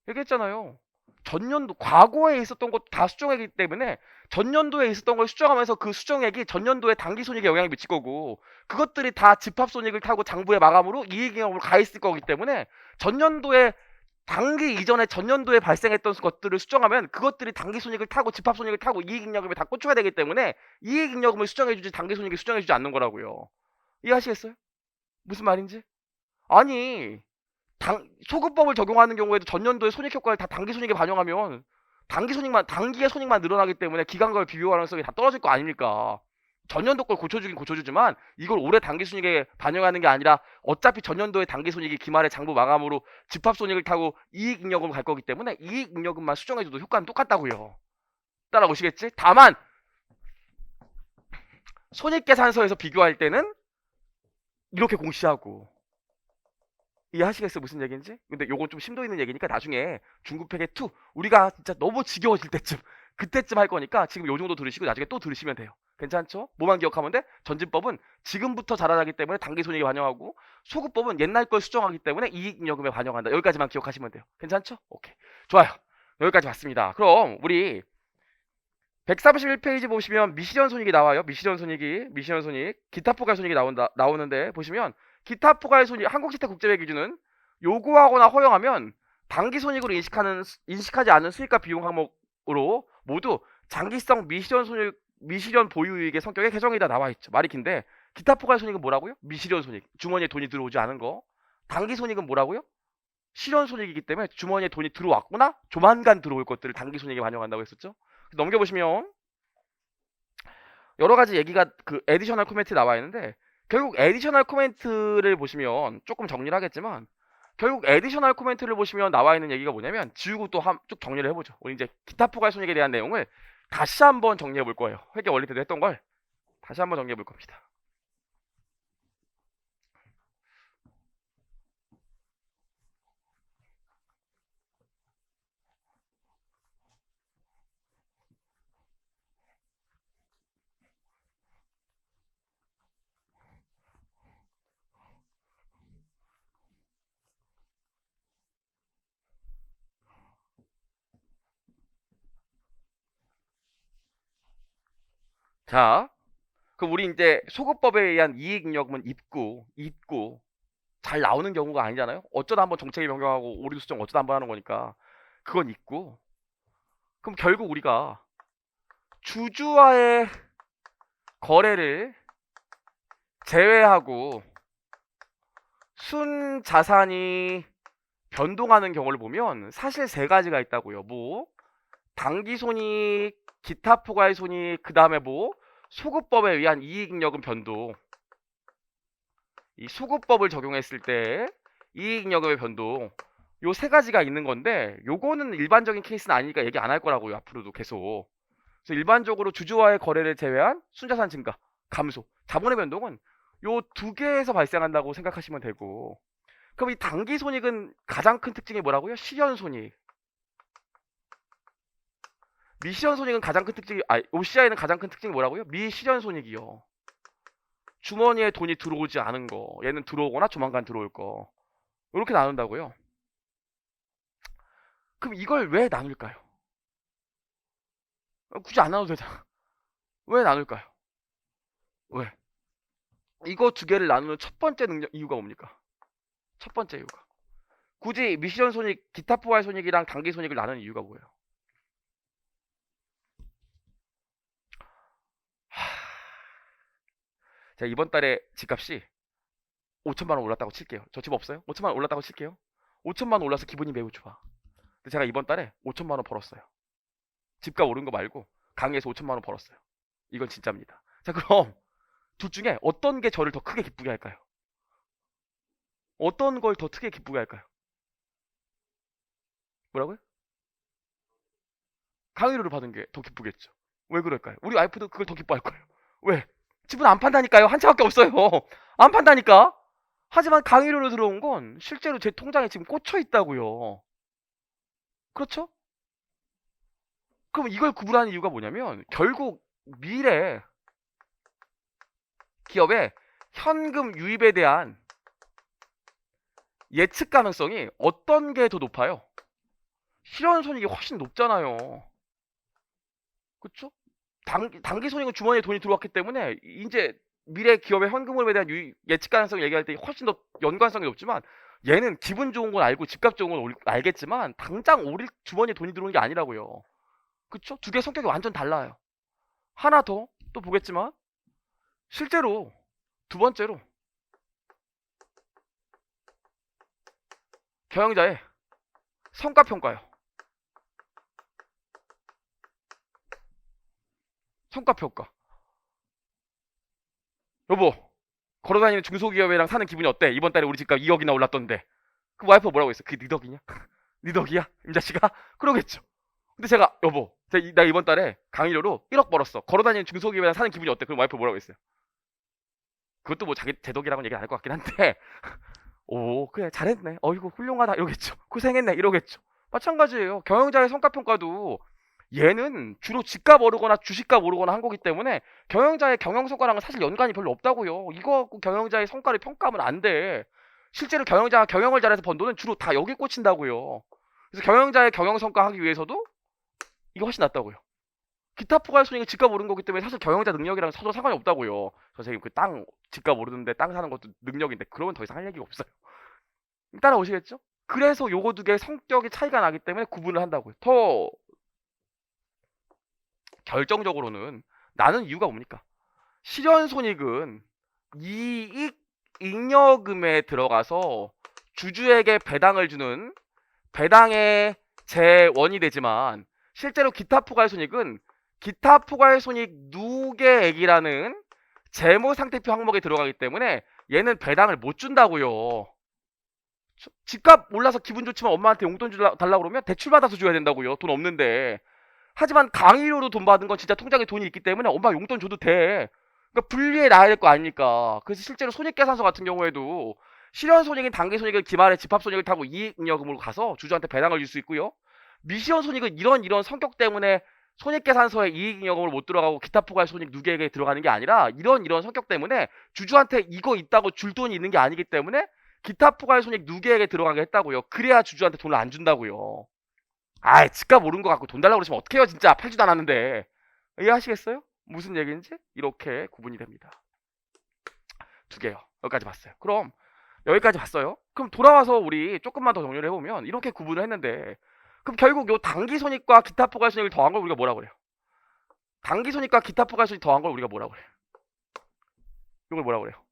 얘기했잖아요. 전년도 과거에 있었던 것 다 수정액이기 때문에 전년도에 있었던 걸 수정하면서 그 수정액이 전년도에 단기손익에 영향을 미칠 거고 그것들이 다 집합손익을 타고 장부의 마감으로 이익잉여금으로 가 있을 거기 때문에 전년도에 당기 이전에 전년도에 발생했던 것들을 수정하면 그것들이 당기손익을 타고 집합손익을 타고 이익잉여금에 다 꽂혀야 되기 때문에 이익잉여금을 수정해주지 당기손익을 수정해주지 않는 거라고요. 이해하시겠어요? 무슨 말인지? 아니 소급법을 적용하는 경우에도 전년도의 손익효과를 다 당기손익에 반영하면 단기의 손익만 늘어나기 때문에 기간과의 비교 가능성이 다 떨어질 거 아닙니까? 전년도 걸 고쳐주긴 고쳐주지만 이걸 올해 당기손익에 반영하는 게 아니라 어차피 전년도의 당기손익이 기말의 장부 마감으로 집합손익을 타고 이익잉여금을 갈 거기 때문에 이익잉여금만 수정해줘도 효과는 똑같다고요. 따라오시겠지? 다만 손익계산서에서 비교할 때는 이렇게 공시하고 이해하시겠어요? 무슨 얘기인지? 근데 요건 좀 심도 있는 얘기니까 나중에 중국팩의 2 우리가 진짜 너무 지겨워질 때쯤 그때쯤 할 거니까 지금 요 정도 들으시고 나중에 또 들으시면 돼요. 괜찮죠? 뭐만 기억하면 돼? 전진법은 지금부터 자라나기 때문에 당기손익에 반영하고 소급법은 옛날 걸 수정하기 때문에 이익잉여금에 반영한다. 여기까지만 기억하시면 돼요. 괜찮죠? 오케이. 좋아요. 여기까지 봤습니다. 그럼 우리 131페이지 보시면 미실현 손익이 나와요. 미실현 손익, 기타 포괄 손익이 나오는데 보시면 기타 포괄 손익 한국시태국제회 기준은 요구하거나 허용하면 단기 손익으로 인식하지 않은 수익과 비용 항목으로 모두 장기성 미실현 보유이익의 성격의 개정이다 나와 있죠. 말이 긴데 기타 포괄 손익은 뭐라고요? 미실현 손익, 주머니에 돈이 들어오지 않은 거. 단기 손익은 뭐라고요? 실현 손익이기 때문에 주머니에 돈이 들어왔거나 조만간 들어올 것들을 단기 손익에 반영한다고 했었죠. 넘겨보시면 여러 가지 얘기가 그 에디셔널 코멘트 나와 있는데 결국 에디셔널 코멘트를 보시면 조금 정리를 하겠지만 결국 에디셔널 코멘트를 보시면 나와 있는 얘기가 뭐냐면 지우고 또 쭉 정리를 해보죠. 우리 이제 기타 포괄 손익에 대한 내용을 다시 한번 정리해 볼 거예요. 회계 원리 때도 했던 걸 다시 한번 정리해 볼 겁니다. 자, 그럼 우리 이제 소급법에 의한 이익잉여금은 입고 잘 나오는 경우가 아니잖아요. 어쩌다 한번 정책이 변경하고 오류 수정 어쩌다 한번 하는 거니까 그건 있고. 그럼 결국 우리가 주주와의 거래를 제외하고 순 자산이 변동하는 경우를 보면 사실 세 가지가 있다고요. 뭐 단기 손익, 기타 포괄 손익, 그 다음에 뭐 소급법에 의한 이익잉여금 변동. 이 소급법을 적용했을 때 이익잉여금의 변동. 요 세 가지가 있는 건데 요거는 일반적인 케이스는 아니니까 얘기 안 할 거라고요. 앞으로도 계속. 그래서 일반적으로 주주와의 거래를 제외한 순자산 증가, 감소, 자본의 변동은 요 두 개에서 발생한다고 생각하시면 되고 그럼 이 단기 손익은 가장 큰 특징이 뭐라고요? 실현 손익. 미실현 손익은 가장 큰 특징이 OCI는 가장 큰 특징이 뭐라고요? 미실현 손익이요. 주머니에 돈이 들어오지 않은 거. 얘는 들어오거나 조만간 들어올 거. 이렇게 나눈다고요. 그럼 이걸 왜 나눌까요? 굳이 안 나눠도 되잖아. 왜 나눌까요? 왜? 이거 두 개를 나누는 첫 번째 이유가 뭡니까? 첫 번째 이유가. 굳이 미실현 손익, 기타 포괄 손익이랑 단기 손익을 나누는 이유가 뭐예요? 제가 이번 달에 집값이 5천만 원 올랐다고 칠게요. 저 집 없어요? 5천만 원 올랐다고 칠게요. 5천만 원 올라서 기분이 매우 좋아. 근데 제가 이번 달에 5천만 원 벌었어요. 집값 오른 거 말고 강의에서 5천만 원 벌었어요. 이건 진짜입니다. 자, 그럼 둘 중에 어떤 게 저를 더 크게 기쁘게 할까요? 어떤 걸 더 크게 기쁘게 할까요? 뭐라고요? 강의료를 받은 게 더 기쁘겠죠. 왜 그럴까요? 우리 와이프도 그걸 더 기뻐할 거예요. 왜? 집은 안 판다니까요. 한 채밖에 없어요. 안 판다니까. 하지만 강의료로 들어온 건 실제로 제 통장에 지금 꽂혀 있다고요. 그렇죠? 그럼 이걸 구분하는 이유가 뭐냐면 결국 미래 기업의 현금 유입에 대한 예측 가능성이 어떤 게 더 높아요? 실현 손익이 훨씬 높잖아요. 그쵸? 단기 손익은 주머니에 돈이 들어왔기 때문에 이제 미래 기업의 현금 흐름에 대한 예측 가능성을 얘기할 때 훨씬 더 연관성이 높지만 얘는 기분 좋은 건 알고 집값 좋은 건 알겠지만 당장 우리 주머니에 돈이 들어오는 게 아니라고요. 그쵸? 두 개 성격이 완전 달라요. 하나 더 또 보겠지만 실제로 두 번째로 경영자의 성과평가요. 성과평가. 여보, 걸어다니는 중소기업이랑 사는 기분이 어때? 이번 달에 우리 집값 2억이나 올랐던데. 그 와이프가 뭐라고 했어? 그게 네 덕이냐? 네 덕이야? 임자씨가? 그러겠죠. 근데 제가 여보, 나 이번 달에 강의료로 1억 벌었어. 걸어다니는 중소기업이랑 사는 기분이 어때? 그럼 와이프 뭐라고 했어요? 그것도 뭐 자기 제 덕이라고는 얘기 안 할 것 같긴 한데 오 그래 잘했네. 어이구 훌륭하다 이러겠죠. 고생했네 이러겠죠. 마찬가지예요. 경영자의 성과평가도 얘는 주로 집값 오르거나 주식값 오르거나 한 거기 때문에 경영자의 경영 성과랑은 사실 연관이 별로 없다고요. 이거 갖고 경영자의 성과를 평가하면 안 돼. 실제로 경영자가 경영을 잘해서 번 돈은 주로 다 여기 꽂힌다고요. 그래서 경영자의 경영 성과 하기 위해서도 이거 훨씬 낫다고요. 기타 포괄손익이 집값 오른 거기 때문에 사실 경영자 능력이랑 서로 상관이 없다고요. 선생님 그 땅 집값 오르는데 땅 사는 것도 능력인데 그러면 더 이상 할 얘기가 없어요. 따라오시겠죠? 그래서 요거 두 개의 성격이 차이가 나기 때문에 구분을 한다고요. 더 결정적으로는 나는 이유가 뭡니까? 실현손익은 이익 잉여금에 들어가서 주주에게 배당을 주는 배당의 재원이 되지만 실제로 기타 포괄손익은 기타 포괄손익 누계액이라는 재무상태표 항목에 들어가기 때문에 얘는 배당을 못 준다고요. 집값 올라서 기분 좋지만 엄마한테 용돈 달라고 그러면 대출 받아서 줘야 된다고요. 돈 없는데. 하지만 강의료로 돈 받은 건 진짜 통장에 돈이 있기 때문에 엄마 용돈 줘도 돼. 그러니까 분리해 놔야 될 거 아닙니까? 그래서 실제로 손익계산서 같은 경우에도 실현손익인 당기손익을 기말에 집합손익을 타고 이익잉여금으로 가서 주주한테 배당을 줄 수 있고요. 미실현손익은 이런 성격 때문에 손익계산서에 이익잉여금으로 못 들어가고 기타 포괄손익 누계액에 들어가는 게 아니라 이런 성격 때문에 주주한테 이거 있다고 줄 돈이 있는 게 아니기 때문에 기타 포괄손익 누계액에 들어가게 했다고요. 그래야 주주한테 돈을 안 준다고요. 아이 집값 오른 거 갖고 돈 달라고 그러시면 어떡해요 진짜 팔지도 않았는데. 이해하시겠어요? 무슨 얘기인지 이렇게 구분이 됩니다. 두 개요. 여기까지 봤어요. 그럼 여기까지 봤어요. 그럼 돌아와서 우리 조금만 더 정리를 해보면 이렇게 구분을 했는데 그럼 결국 요 당기손익과 기타 포괄손익을 더한 걸 우리가 뭐라고 그래요? 당기손익과 기타 포괄손익 더한 걸 우리가 뭐라고 그래요? 요걸 뭐라고 그래요?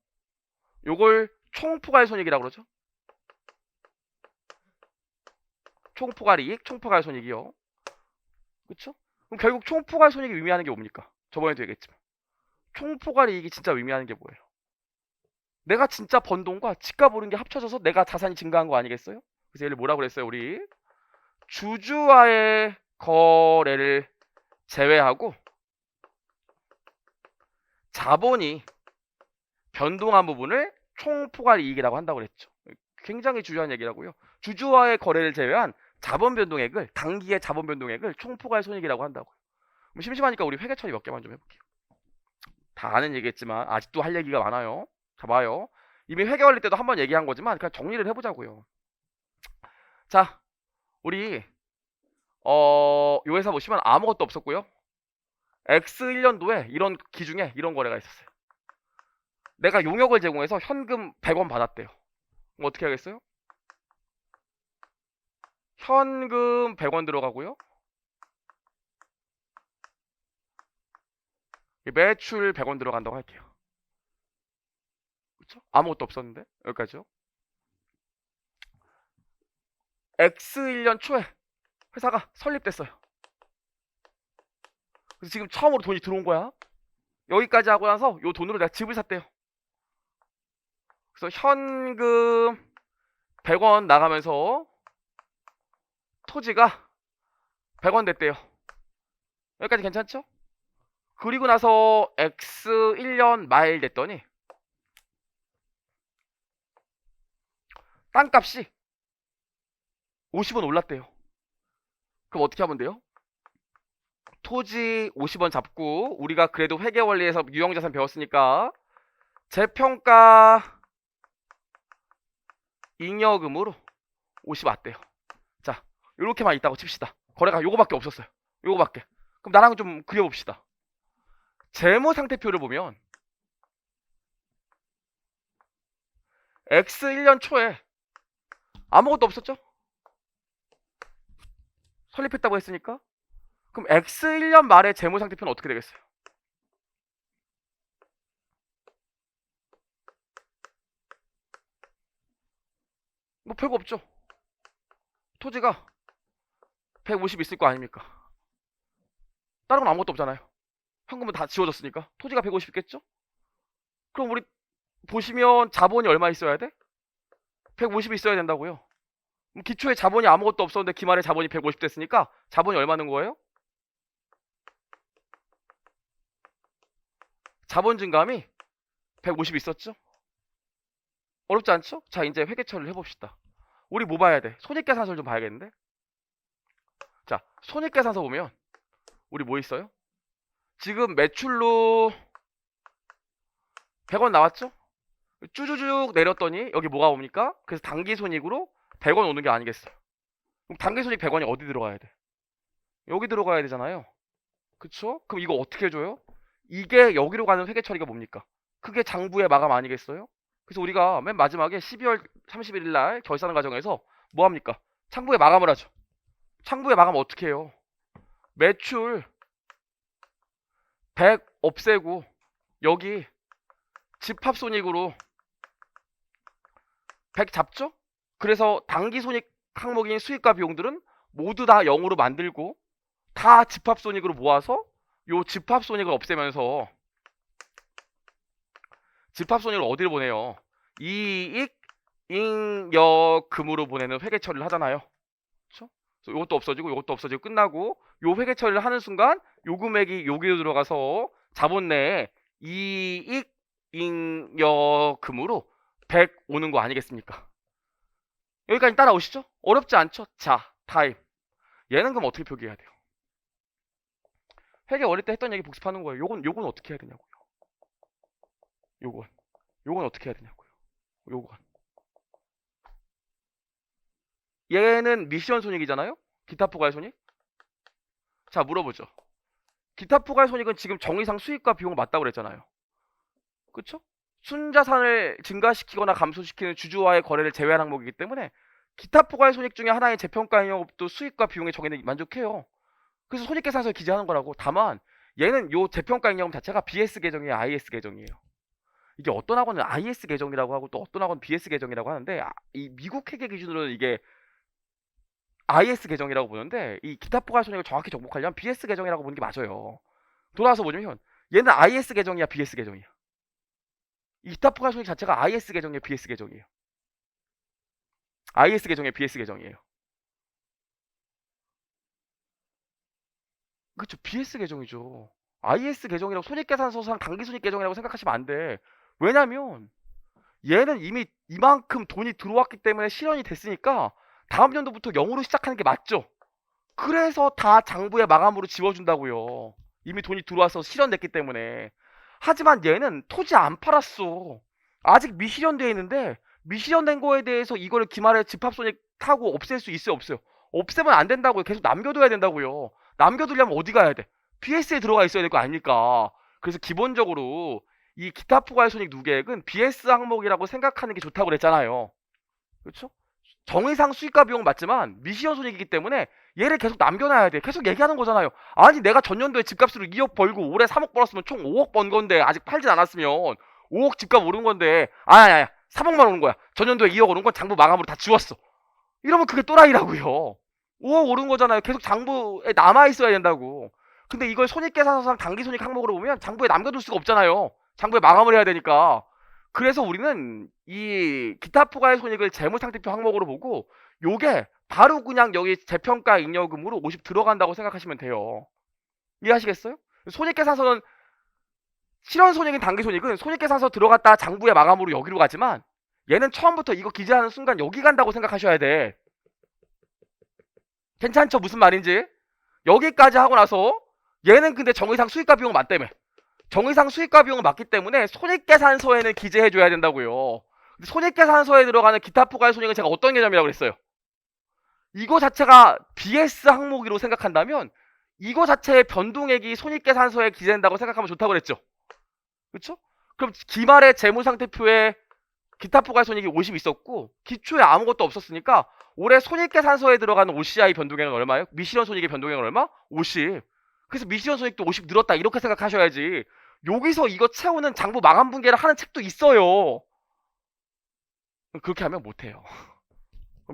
요걸 총포괄손익이라고 그러죠? 총포괄이익, 총포괄손익이요. 그쵸? 그럼 결국 총포괄손익이 의미하는 게 뭡니까? 저번에도 얘기했지만 총포괄이익이 진짜 의미하는 게 뭐예요? 내가 진짜 번 돈과 집값 오른 게 합쳐져서 내가 자산이 증가한 거 아니겠어요? 그래서 얘를 뭐라고 그랬어요 우리? 주주와의 거래를 제외하고 자본이 변동한 부분을 총포괄이익이라고 한다고 그랬죠. 굉장히 중요한 얘기라고요. 주주와의 거래를 제외한 자본 변동액을 단기의 자본 변동액을 총포괄 손익이라고 한다고요. 심심하니까 우리 회계 처리 몇 개만 좀 해볼게요. 다 아는 얘기겠지만 아직도 할 얘기가 많아요. 자 봐요. 이미 회계 관리 때도 한번 얘기한 거지만 그냥 정리를 해보자고요. 자 우리 요 회사 보시면 아무것도 없었고요. X1년도에 이런 기중에 이런 거래가 있었어요. 내가 용역을 제공해서 현금 100원 받았대요. 그럼 어떻게 하겠어요? 현금 100원 들어가고요. 매출 100원 들어간다고 할게요. 그쵸? 아무것도 없었는데 여기까지요. X1년 초에 회사가 설립됐어요. 그래서 지금 처음으로 돈이 들어온 거야. 여기까지 하고 나서 요 돈으로 내가 집을 샀대요. 그래서 현금 100원 나가면서 토지가 100원 됐대요. 여기까지 괜찮죠? 그리고 나서 X1년 말 됐더니 땅값이 50원 올랐대요. 그럼 어떻게 하면 돼요? 토지 50원 잡고 우리가 그래도 회계원리에서 유형자산 배웠으니까 재평가 잉여금으로 50 왔대요. 자 요렇게만 있다고 칩시다. 거래가 요거밖에 없었어요. 요거밖에. 그럼 나랑 좀 그려봅시다. 재무상태표를 보면 X1년 초에 아무것도 없었죠? 설립했다고 했으니까. 그럼 X1년 말에 재무상태표는 어떻게 되겠어요? 뭐 별거 없죠. 토지가 150 있을 거 아닙니까? 다른 건 아무것도 없잖아요. 현금은 다 지워졌으니까 토지가 150 있겠죠? 그럼 우리 보시면 자본이 얼마 있어야 돼? 150 있어야 된다고요. 그럼 기초에 자본이 아무것도 없었는데 기말에 자본이 150 됐으니까 자본이 얼마 는 거예요? 자본 증감이 150 있었죠? 어렵지 않죠? 자, 이제 회계 처리를 해봅시다. 우리 뭐 봐야 돼? 손익계산서를 좀 봐야겠는데? 자, 손익계산서 보면 우리 뭐 있어요? 지금 매출로 100원 나왔죠? 쭈쭈쭉 내렸더니 여기 뭐가 옵니까? 그래서 당기손익으로 100원 오는 게 아니겠어요? 그럼 당기손익 100원이 어디 들어가야 돼? 여기 들어가야 되잖아요. 그쵸? 그럼 이거 어떻게 해줘요? 이게 여기로 가는 회계 처리가 뭡니까? 그게 장부의 마감 아니겠어요? 그래서 우리가 맨 마지막에 12월 31일 날 결산 과정에서 뭐 합니까? 창부에 마감을 하죠. 창부에 마감 어떻게 해요? 매출 100 없애고 여기 집합손익으로 100 잡죠? 그래서 당기손익 항목인 수익과 비용들은 모두 다 0으로 만들고 다 집합손익으로 모아서 요 집합손익을 없애면서 집합손익을 어디로 보내요? 이익, 잉여금으로 보내는 회계 처리를 하잖아요. 그렇죠? 이것도 없어지고 이것도 없어지고 끝나고 요 회계 처리를 하는 순간 요 금액이 여기로 들어가서 자본 내에 이익, 잉여금으로 100 오는 거 아니겠습니까? 여기까지 따라오시죠? 어렵지 않죠? 자, 타임. 얘는 그럼 어떻게 표기해야 돼요? 회계 어릴 때 했던 얘기 복습하는 거예요. 요건 어떻게 해야 되냐고요. 요건 어떻게 해야 되냐고요. 요건. 얘는 미션 손익이잖아요? 기타 포괄 손익? 자, 물어보죠. 기타 포괄 손익은 지금 정의상 수익과 비용을 맞다고 그랬잖아요. 그쵸? 순자산을 증가시키거나 감소시키는 주주와의 거래를 제외한 항목이기 때문에 기타 포괄 손익 중에 하나의 재평가 인여업도 수익과 비용의 정의는 만족해요. 그래서 손익계산서에 기재하는 거라고. 다만 얘는 요 재평가 인여금 자체가 BS 계정이에요, IS 계정이에요. 이게 어떤 학원은 IS 계정이라고 하고 또 어떤 학원은 BS 계정이라고 하는데 이 미국 회계 기준으로는 이게 IS 계정이라고 보는데 이 기타 포괄 손익을 정확히 정복하려면 BS 계정이라고 보는 게 맞아요. 돌아와서 보자면 얘는 IS 계정이야, BS 계정이야. 이 기타 포괄 손익 자체가 IS 계정이에요, BS 계정이에요. IS 계정이에요, BS 계정이에요. 그쵸, BS 계정이죠. IS 계정이라고 손익계산서상 당기손익 계정이라고 생각하시면 안 돼. 왜냐면 얘는 이미 이만큼 돈이 들어왔기 때문에 실현이 됐으니까 다음 연도부터 0으로 시작하는 게 맞죠. 그래서 다 장부의 마감으로 지워준다고요. 이미 돈이 들어와서 실현됐기 때문에. 하지만 얘는 토지 안 팔았어. 아직 미실현되어 있는데 미실현된 거에 대해서 이거를 기말에 집합손익 타고 없앨 수 있어요, 없어요? 없애면 안 된다고요. 계속 남겨둬야 된다고요. 남겨두려면 어디 가야 돼? BS에 들어가 있어야 될 거 아닙니까? 그래서 기본적으로 이 기타 포괄손익 누계액은 BS 항목이라고 생각하는 게 좋다고 그랬잖아요. 그렇죠? 정의상 수익과 비용은 맞지만 미시현 손익이기 때문에 얘를 계속 남겨놔야 돼. 계속 얘기하는 거잖아요. 아니 내가 전년도에 집값으로 2억 벌고 올해 3억 벌었으면 총 5억 번 건데 아직 팔진 않았으면 5억 집값 오른 건데 아야 3억만 오른 거야. 전년도에 2억 오른 건 장부 마감으로 다 지웠어. 이러면 그게 또라이라고요. 5억 오른 거잖아요. 계속 장부에 남아 있어야 된다고. 근데 이걸 손익계산서상 당기손익 항목으로 보면 장부에 남겨둘 수가 없잖아요. 장부에 마감을 해야 되니까. 그래서 우리는 이 기타 포괄 손익을 재무상태표 항목으로 보고 요게 바로 그냥 여기 재평가 잉여금으로 50 들어간다고 생각하시면 돼요. 이해하시겠어요? 손익계산서는 실현손익인 당기손익은 손익계산서 들어갔다 장부의 마감으로 여기로 가지만 얘는 처음부터 이거 기재하는 순간 여기 간다고 생각하셔야 돼. 괜찮죠? 무슨 말인지? 여기까지 하고 나서 얘는 근데 정의상 수익과 비용은 맞다며. 정의상 수익과 비용은 맞기 때문에 손익계산서에는 기재해줘야 된다고요. 손익계산서에 들어가는 기타 포괄 손익은 제가 어떤 개념이라고 그랬어요? 이거 자체가 BS 항목으로 생각한다면 이거 자체의 변동액이 손익계산서에 기재된다고 생각하면 좋다고 그랬죠. 그렇죠? 그럼 기말의 재무상태표에 기타 포괄 손익이 50 있었고 기초에 아무것도 없었으니까 올해 손익계산서에 들어가는 OCI 변동액은 얼마예요? 미실현 손익의 변동액은 얼마? 50. 그래서 미실현 손익도 50 늘었다 이렇게 생각하셔야지. 여기서 이거 채우는 장부 마감 분계를 하는 책도 있어요. 그렇게 하면 못해요.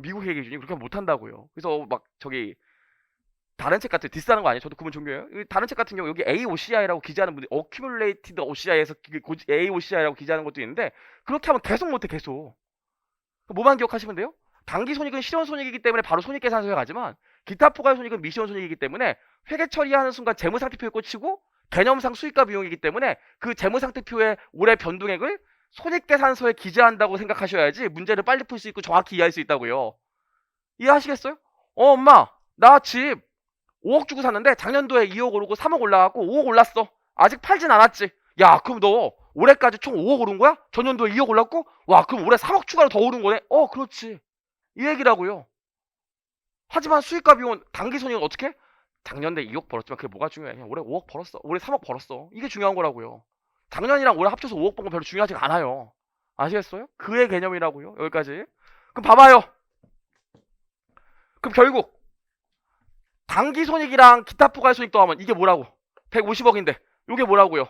미국 회계 기준이 그렇게 하면 못한다고요. 그래서 막 저기 다른 책 같은 디스하는 거 아니에요? 저도 그분 존경해요. 다른 책 같은 경우 여기 AOCI라고 기재하는 분들이 Accumulated OCI에서 AOCI라고 기재하는 것도 있는데 그렇게 하면 계속 못해 계속. 뭐만 기억하시면 돼요? 당기 손익은 실현 손익이기 때문에 바로 손익계산서에 가지만 기타 포괄 손익은 미실현 손익이기 때문에 회계 처리하는 순간 재무상태표에 꽂히고 개념상 수익과 비용이기 때문에 그 재무상태표의 올해 변동액을 손익계산서에 기재한다고 생각하셔야지 문제를 빨리 풀 수 있고 정확히 이해할 수 있다고요. 이해하시겠어요? 엄마 나 집 5억 주고 샀는데 작년도에 2억 오르고 3억 올라가고 5억 올랐어. 아직 팔진 않았지. 야 그럼 너 올해까지 총 5억 오른 거야? 전년도에 2억 올랐고? 와 그럼 올해 3억 추가로 더 오른 거네? 그렇지. 이 얘기라고요. 하지만 수익과 비용은 당기손익은 어떻게? 작년에 2억 벌었지만 그게 뭐가 중요해? 그냥 올해 5억 벌었어. 올해 3억 벌었어. 이게 중요한 거라고요. 작년이랑 올해 합쳐서 5억 번 건 별로 중요하지가 않아요. 아시겠어요? 그의 개념이라고요. 여기까지. 그럼 봐봐요. 그럼 결국 당기손익이랑 기타 포괄손익 더하면 이게 뭐라고? 150억인데 이게 뭐라고요?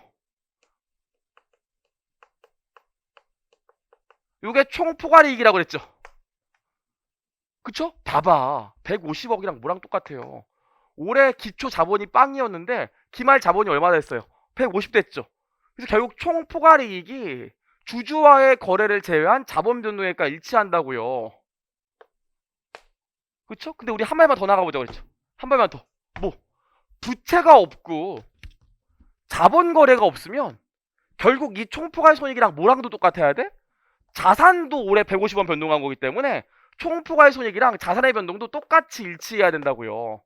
이게 총 포괄이익이라고 그랬죠. 그쵸? 봐봐. 150억이랑 뭐랑 똑같아요. 올해 기초 자본이 빵이었는데 기말 자본이 얼마 됐어요? 150 됐죠. 그래서 결국 총 포괄이익이 주주와의 거래를 제외한 자본 변동액과 일치한다고요. 그쵸? 근데 우리 한 발만 더 나가보자 그랬죠. 한 발만 더. 뭐 부채가 없고 자본 거래가 없으면 결국 이 총 포괄 손익이랑 뭐랑도 똑같아야 돼? 자산도 올해 150원 변동한 거기 때문에 총 포괄 손익이랑 자산의 변동도 똑같이 일치해야 된다고요.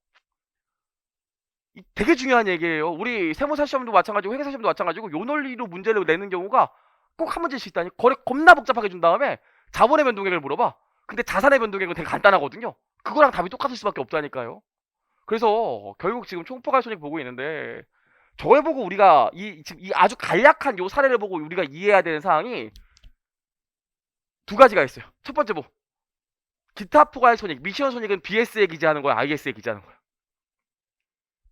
되게 중요한 얘기예요. 우리 세무사 시험도 마찬가지고 회계사 시험도 마찬가지고 요 논리로 문제를 내는 경우가 꼭 한 문제씩 있다니. 거래 겁나 복잡하게 준 다음에 자본의 변동액을 물어봐. 근데 자산의 변동액은 되게 간단하거든요. 그거랑 답이 똑같을 수밖에 없다니까요. 그래서 결국 지금 총포괄 손익 보고 있는데 저걸 보고 우리가 지금 이 아주 간략한 요 사례를 보고 우리가 이해해야 되는 사항이 두 가지가 있어요. 첫 번째 뭐 기타 포괄 손익, 미시현 손익은 BS에 기재하는 거야, IS에 기재하는 거야.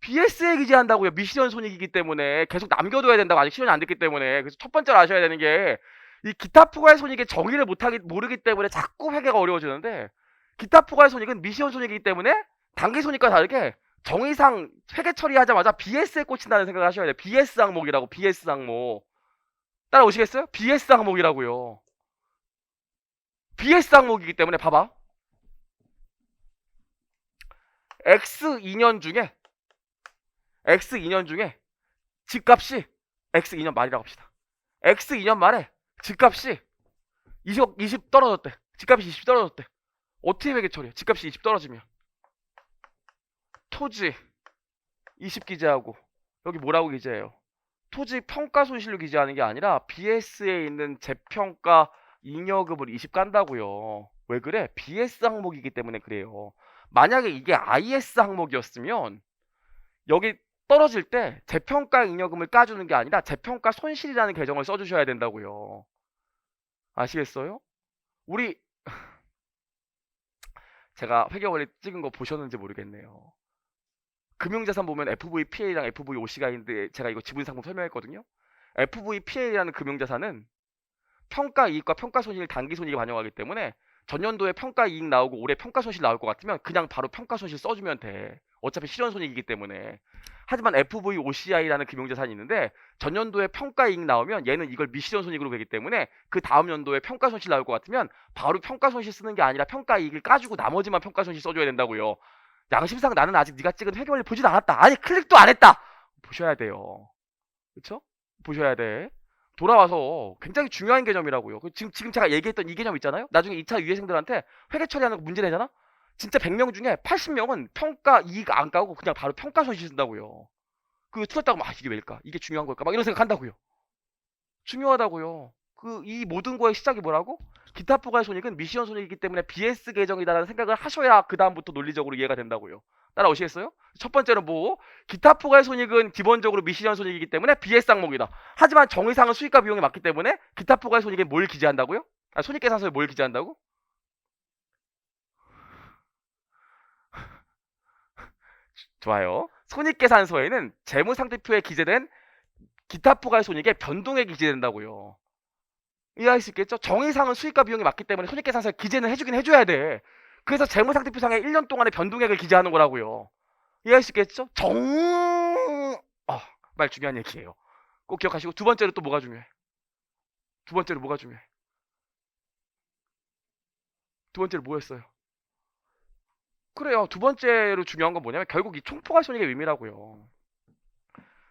BS에 기재한다고요. 미실현 손익이기 때문에 계속 남겨둬야 된다고. 아직 실현이 안 됐기 때문에. 그래서 첫 번째로 아셔야 되는 게 이 기타 포괄 손익의 정의를 모르기 때문에 자꾸 회계가 어려워지는데 기타 포괄 손익은 미실현 손익이기 때문에 당기 손익과 다르게 정의상 회계 처리하자마자 BS에 꽂힌다는 생각을 하셔야 돼요. BS 항목이라고. BS 항목. 따라오시겠어요? BS 항목이라고요. BS 항목이기 때문에 봐봐. X2년 중에 집값이 X2년 말이라고 합시다. X2년 말에 집값이 20 떨어졌대. 집값이 20 떨어졌대. 어떻게 회계 처리해? 집값이 20 떨어지면 토지 20 기재하고 여기 뭐라고 기재해요? 토지 평가 손실로 기재하는 게 아니라 BS에 있는 재평가 잉여금을 20 깐다고요. 왜 그래? BS 항목이기 때문에 그래요. 만약에 이게 IS 항목이었으면 여기 떨어질 때 재평가 잉여금을 까주는 게 아니라 재평가 손실이라는 계정을 써주셔야 된다고요. 아시겠어요? 우리 제가 회계원리 찍은 거 보셨는지 모르겠네요. 금융자산 보면 FVPL이랑 FVOC가 있는데 제가 이거 지분상품 설명했거든요. FVPL이라는 금융자산은 평가이익과 평가손실 단기손익이 반영하기 때문에 전년도에 평가이익 나오고 올해 평가손실 나올 것 같으면 그냥 바로 평가손실 써주면 돼. 어차피 실현손익이기 때문에. 하지만 FVOCI라는 금융자산이 있는데 전년도에 평가이익 나오면 얘는 이걸 미실현손익으로 되기 때문에 그 다음 연도에 평가손실 나올 것 같으면 바로 평가손실 쓰는 게 아니라 평가이익을 까주고 나머지만 평가손실 써줘야 된다고요. 양심상 나는 아직 네가 찍은 회계원리 보지도 않았다. 아니 클릭도 안 했다. 보셔야 돼요. 그쵸? 보셔야 돼. 돌아와서 굉장히 중요한 개념이라고요. 지금 제가 얘기했던 이 개념 있잖아요. 나중에 2차 유예생들한테 회계 처리하는 거 문제 내잖아. 진짜 100명 중에 80명은 평가 이익 안 까고 그냥 바로 평가 손실 쓴다고요. 그거 틀렸다고 막 이게 왜일까? 이게 중요한 걸까? 막 이런 생각 한다고요. 중요하다고요. 이 모든 거의 시작이 뭐라고? 기타 포괄 손익은 미시현 손익이기 때문에 BS 계정이다라는 생각을 하셔야 그 다음부터 논리적으로 이해가 된다고요. 따라오시겠어요? 첫 번째는 뭐? 기타 포괄 손익은 기본적으로 미시현 손익이기 때문에 BS 항목이다. 하지만 정의상은 수익과 비용에 맞기 때문에 기타 포괄 손익에 뭘 기재한다고요? 아, 손익계산서에 뭘 기재한다고? 좋아요. 손익계산서에는 재무상태표에 기재된 기타 포괄 손익의 변동액이 기재된다고요. 이해할 수 있겠죠? 정의상은 수익과 비용이 맞기 때문에 손익계산서에 기재는 해주긴 해줘야 돼. 그래서 재무상태표상에 1년 동안의 변동액을 기재하는 거라고요. 이해할 수 있겠죠? 말 중요한 얘기예요. 꼭 기억하시고 두 번째로 또 뭐가 중요해? 두 번째로 뭐가 중요해? 두 번째로 뭐였어요? 그래요. 두 번째로 중요한 건 뭐냐면 결국 이 총포괄 손익의 의미라고요.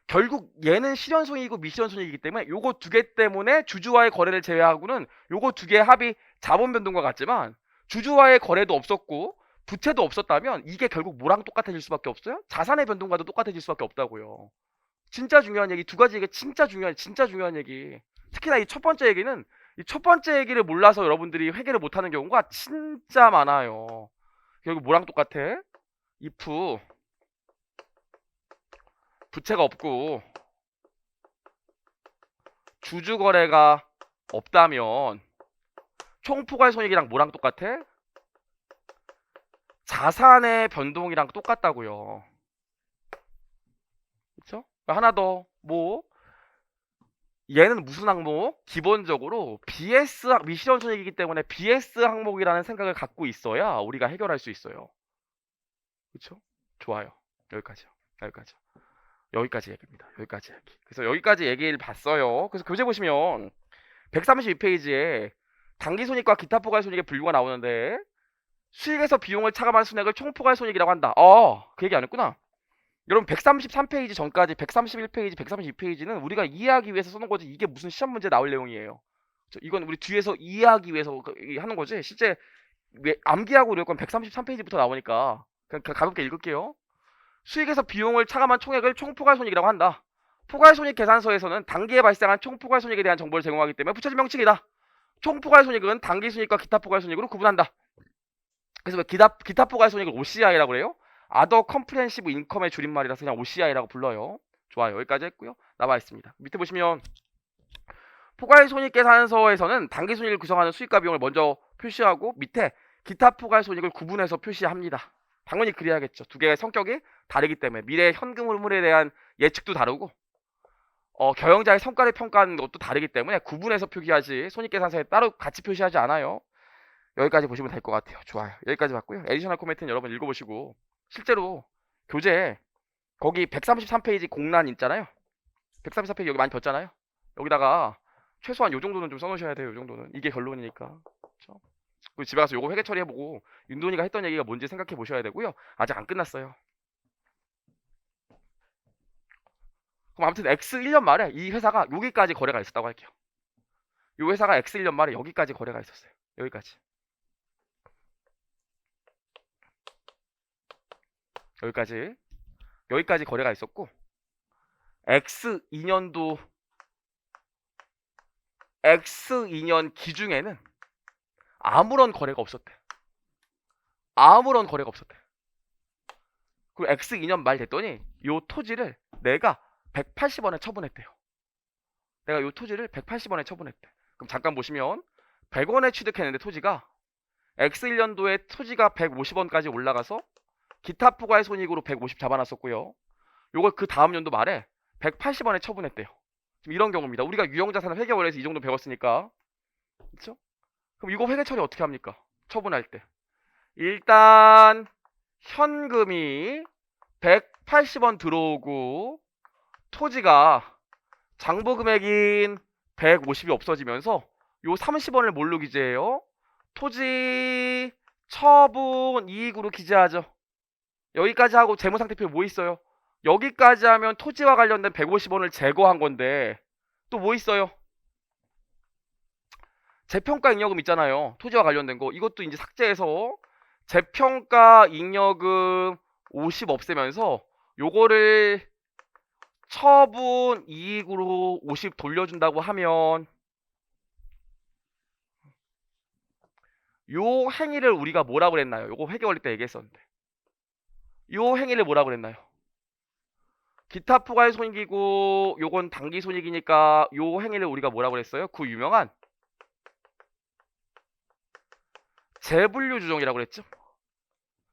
결국 얘는 실현손익이고 미실현손익이기 때문에 요거 두 개 때문에 주주와의 거래를 제외하고는 요거 두 개의 합이 자본 변동과 같지만 주주와의 거래도 없었고 부채도 없었다면 이게 결국 뭐랑 똑같아질 수밖에 없어요? 자산의 변동과도 똑같아질 수밖에 없다고요. 진짜 중요한 얘기 두 가지 얘기 진짜 중요한 얘기. 특히나 이 첫 번째 얘기는 이 첫 번째 얘기를 몰라서 여러분들이 회계를 못하는 경우가 진짜 많아요. 결국 뭐랑 똑같아? if 부채가 없고 주주 거래가 없다면 총포괄 손익이랑 뭐랑 똑같아? 자산의 변동이랑 똑같다고요. 그렇죠? 하나 더 뭐 얘는 무슨 항목? 기본적으로 BS 미실현 손익이기 때문에 BS 항목이라는 생각을 갖고 있어야 우리가 해결할 수 있어요. 그렇죠? 좋아요. 여기까지요. 여기까지. 여기까지 얘기입니다. 여기까지 얘기. 그래서 여기까지 얘기를 봤어요. 그래서 교재 보시면 132페이지에 당기손익과 기타 포괄손익의 분류가 나오는데 수익에서 비용을 차감한 순액을 총포괄손익이라고 한다. 그 얘기 안 했구나. 여러분 133페이지 전까지 131페이지, 132페이지는 우리가 이해하기 위해서 써놓은 거지 이게 무슨 시험 문제 나올 내용이에요. 이건 우리 뒤에서 이해하기 위해서 하는 거지 실제 암기하고 이럴 건 133페이지부터 나오니까 그냥 가볍게 읽을게요. 수익에서 비용을 차감한 총액을 총포괄손익이라고 한다. 포괄손익 계산서에서는 단기에 발생한 총포괄손익에 대한 정보를 제공하기 때문에 붙여진 명칭이다. 총포괄손익은 단기손익과 기타 포괄손익으로 구분한다. 그래서 왜 기타 포괄손익을 OCI라고 그래요? Other Comprehensive Income의 줄임말이라서 그냥 OCI라고 불러요. 좋아요. 여기까지 했고요. 나와 있습니다. 밑에 보시면 포괄손익계산서에서는 단기손익을 구성하는 수익과 비용을 먼저 표시하고 밑에 기타 포괄손익을 구분해서 표시합니다. 당연히 그래야겠죠. 두 개의 성격이 다르기 때문에 미래 현금 흐름에 대한 예측도 다르고 경영자의 성과를 평가하는 것도 다르기 때문에 구분해서 표기하지 손익계산서에 따로 같이 표시하지 않아요. 여기까지 보시면 될 것 같아요. 좋아요. 여기까지 봤고요. 에디셔널 코멘트는 여러분 읽어보시고 실제로 교재에 거기 133페이지 공란 있잖아요. 134페이지 여기 많이 뒀잖아요. 여기다가 최소한 요 정도는 좀 써놓으셔야 돼요. 요 정도는. 이게 결론이니까. 그렇죠? 그리고 집에 가서 요거 회계 처리해보고 윤돈이가 했던 얘기가 뭔지 생각해 보셔야 되고요. 아직 안 끝났어요. 그럼 아무튼 X 1년 말에 이 회사가 여기까지 거래가 있었다고 할게요. 이 회사가 X 1년 말에 여기까지 거래가 있었어요. 여기까지. 여기까지 거래가 있었고 X 2년 기중에는 아무런 거래가 없었대. 그리고 X 2년 말 됐더니 요 토지를 내가 180원에 처분했대요. 내가 요 토지를 180원에 처분했대. 그럼 잠깐 보시면 100원에 취득했는데 토지가 X 1년도에 토지가 150원까지 올라가서 기타 포괄 손익으로 150 잡아놨었고요. 요걸 그 다음 연도 말에 180원에 처분했대요. 지금 이런 경우입니다. 우리가 유형자산을 회계원에서 이 정도 배웠으니까. 그렇죠? 그럼 이거 회계 처리 어떻게 합니까? 처분할 때. 일단 현금이 180원 들어오고 토지가 장부 금액인 150이 없어지면서 요 30원을 뭘로 기재해요? 토지 처분 이익으로 기재하죠. 여기까지 하고 재무상태표에 뭐 있어요? 여기까지 하면 토지와 관련된 150원을 제거한 건데 또 뭐 있어요? 재평가 잉여금 있잖아요. 토지와 관련된 거. 이것도 이제 삭제해서 재평가 잉여금 50 없애면서 요거를 처분 이익으로 50 돌려준다고 하면 요 행위를 우리가 뭐라고 그랬나요? 요거 회계 원리 때 얘기했었는데 요 행위를 뭐라고 그랬나요? 기타 포괄 손익이고 요건 단기 손익이니까 요 행위를 우리가 뭐라고 그랬어요? 그 유명한 재분류 주종이라고 그랬죠.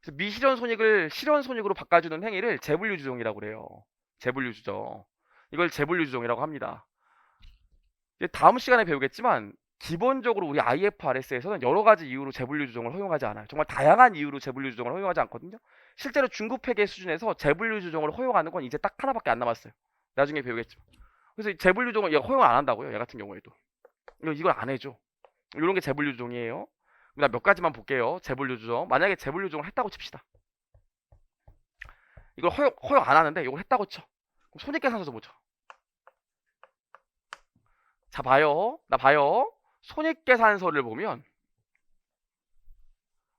그래서 미실현 손익을 실현 손익으로 바꿔주는 행위를 재분류 주종이라고 그래요. 재분류 주종. 이걸 재분류 주종이라고 합니다. 이제 다음 시간에 배우겠지만 기본적으로 우리 IFRS에서는 여러 가지 이유로 재분류 주종을 허용하지 않아요. 정말 다양한 이유로 재분류 주종을 허용하지 않거든요. 실제로 중급 회계 수준에서 재분류 주종을 허용하는 건 이제 딱 하나밖에 안 남았어요. 나중에 배우겠지만. 그래서 이 재분류 주종을 얘가 허용 안 한다고요. 얘 같은 경우에도. 이걸 안 해줘. 이런 게 재분류 주종이에요. 나 몇 가지만 볼게요. 재분류 주종. 만약에 재분류 주종을 했다고 칩시다. 이걸 허용 안 하는데 이걸 했다고 쳐. 그럼 손익계산서도 보죠. 자, 봐요. 나 봐요. 손익계산서를 보면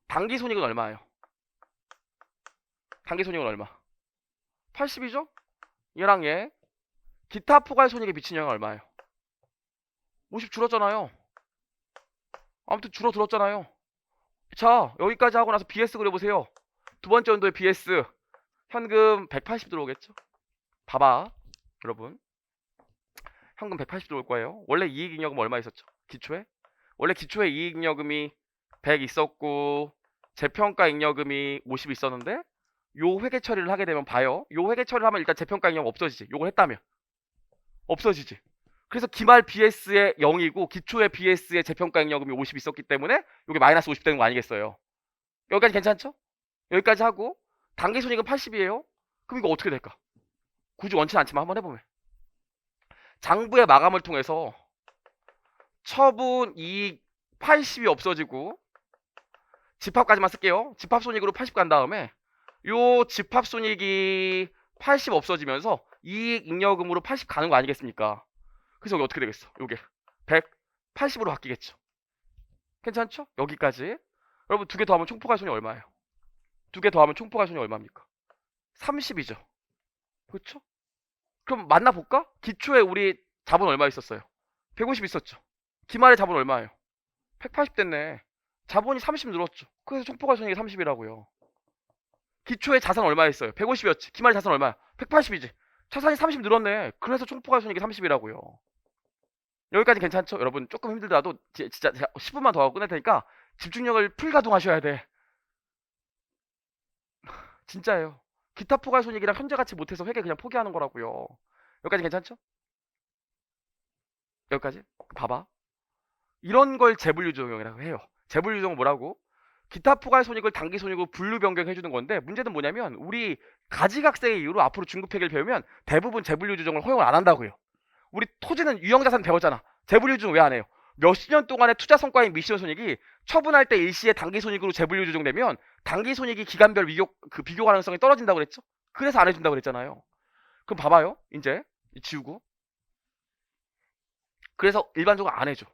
당기손익은 얼마예요? 당기손익은 얼마? 80이죠? 얘랑 얘. 기타 포괄손익에 미친 영향 얼마예요? 50 줄었잖아요. 아무튼 줄어들었잖아요. 자, 여기까지 하고 나서 BS 그려보세요. 두 번째 연도에 BS 현금 180 들어오겠죠? 봐봐 여러분, 현금 180 들어올 거예요. 원래 이익잉여금 얼마 있었죠? 기초에? 원래 기초에 이익잉여금이 100 있었고 재평가 잉여금이 50 있었는데 요 회계 처리를 하게 되면 봐요. 요 회계 처리를 하면 일단 재평가 잉여금 없어지지. 요걸 했다면 없어지지. 그래서 기말 BS에 0이고 기초의 BS에 재평가 잉여금이 50 있었기 때문에 요게 마이너스 50 되는 거 아니겠어요? 여기까지 괜찮죠? 여기까지 하고 당기손익은 80이에요. 그럼 이거 어떻게 될까? 굳이 원치 않지만 한번 해보면 장부의 마감을 통해서 처분 이익 80이 없어지고 집합까지만 쓸게요. 집합손익으로 80 간 다음에 요 집합손익이 80 없어지면서 이익잉여금으로 80 가는 거 아니겠습니까? 그래서 여기 어떻게 되겠어? 요게 180으로 바뀌겠죠. 괜찮죠? 여기까지. 여러분 두 개 더하면 총포괄손이 얼마예요? 두 개 더하면 총포괄손이 얼마입니까? 30이죠. 그렇죠? 그럼 만나볼까? 기초에 우리 자본 얼마 있었어요? 150 있었죠. 기말에 자본 얼마예요? 180 됐네. 자본이 30 늘었죠. 그래서 총포괄손익이 30이라고요. 기초에 자산 얼마 있어요? 150이었지. 기말에 자산 얼마야? 180이지. 자산이 30 늘었네. 그래서 총포괄손익이 30이라고요. 여기까지 괜찮죠? 여러분 조금 힘들더라도 진짜 10분만 더 하고 끝낼 테니까 집중력을 풀가동하셔야 돼. 진짜예요. 기타 포괄손익이랑 현재 가치 못해서 회계 그냥 포기하는 거라고요. 여기까지 괜찮죠? 여기까지? 봐봐. 이런 걸 재분류조정이라고 해요. 재분류조정은 뭐라고? 기타 포괄손익을 당기손익으로 분류 변경해주는 건데 문제는 뭐냐면 우리 가지각색의 이유로 앞으로 중급회계를 배우면 대부분 재분류조정을 허용을 안 한다고요. 우리 토지는 유형자산 배웠잖아. 재분류조정 왜 안 해요? 몇십 년 동안의 투자 성과인 미실현손익이 처분할 때 일시에 당기손익으로 재분류조정되면 당기손익이 기간별 비교 가능성이 떨어진다고 그랬죠? 그래서 안 해준다고 그랬잖아요. 그럼 봐봐요. 이제 지우고. 그래서 일반적으로 안 해줘.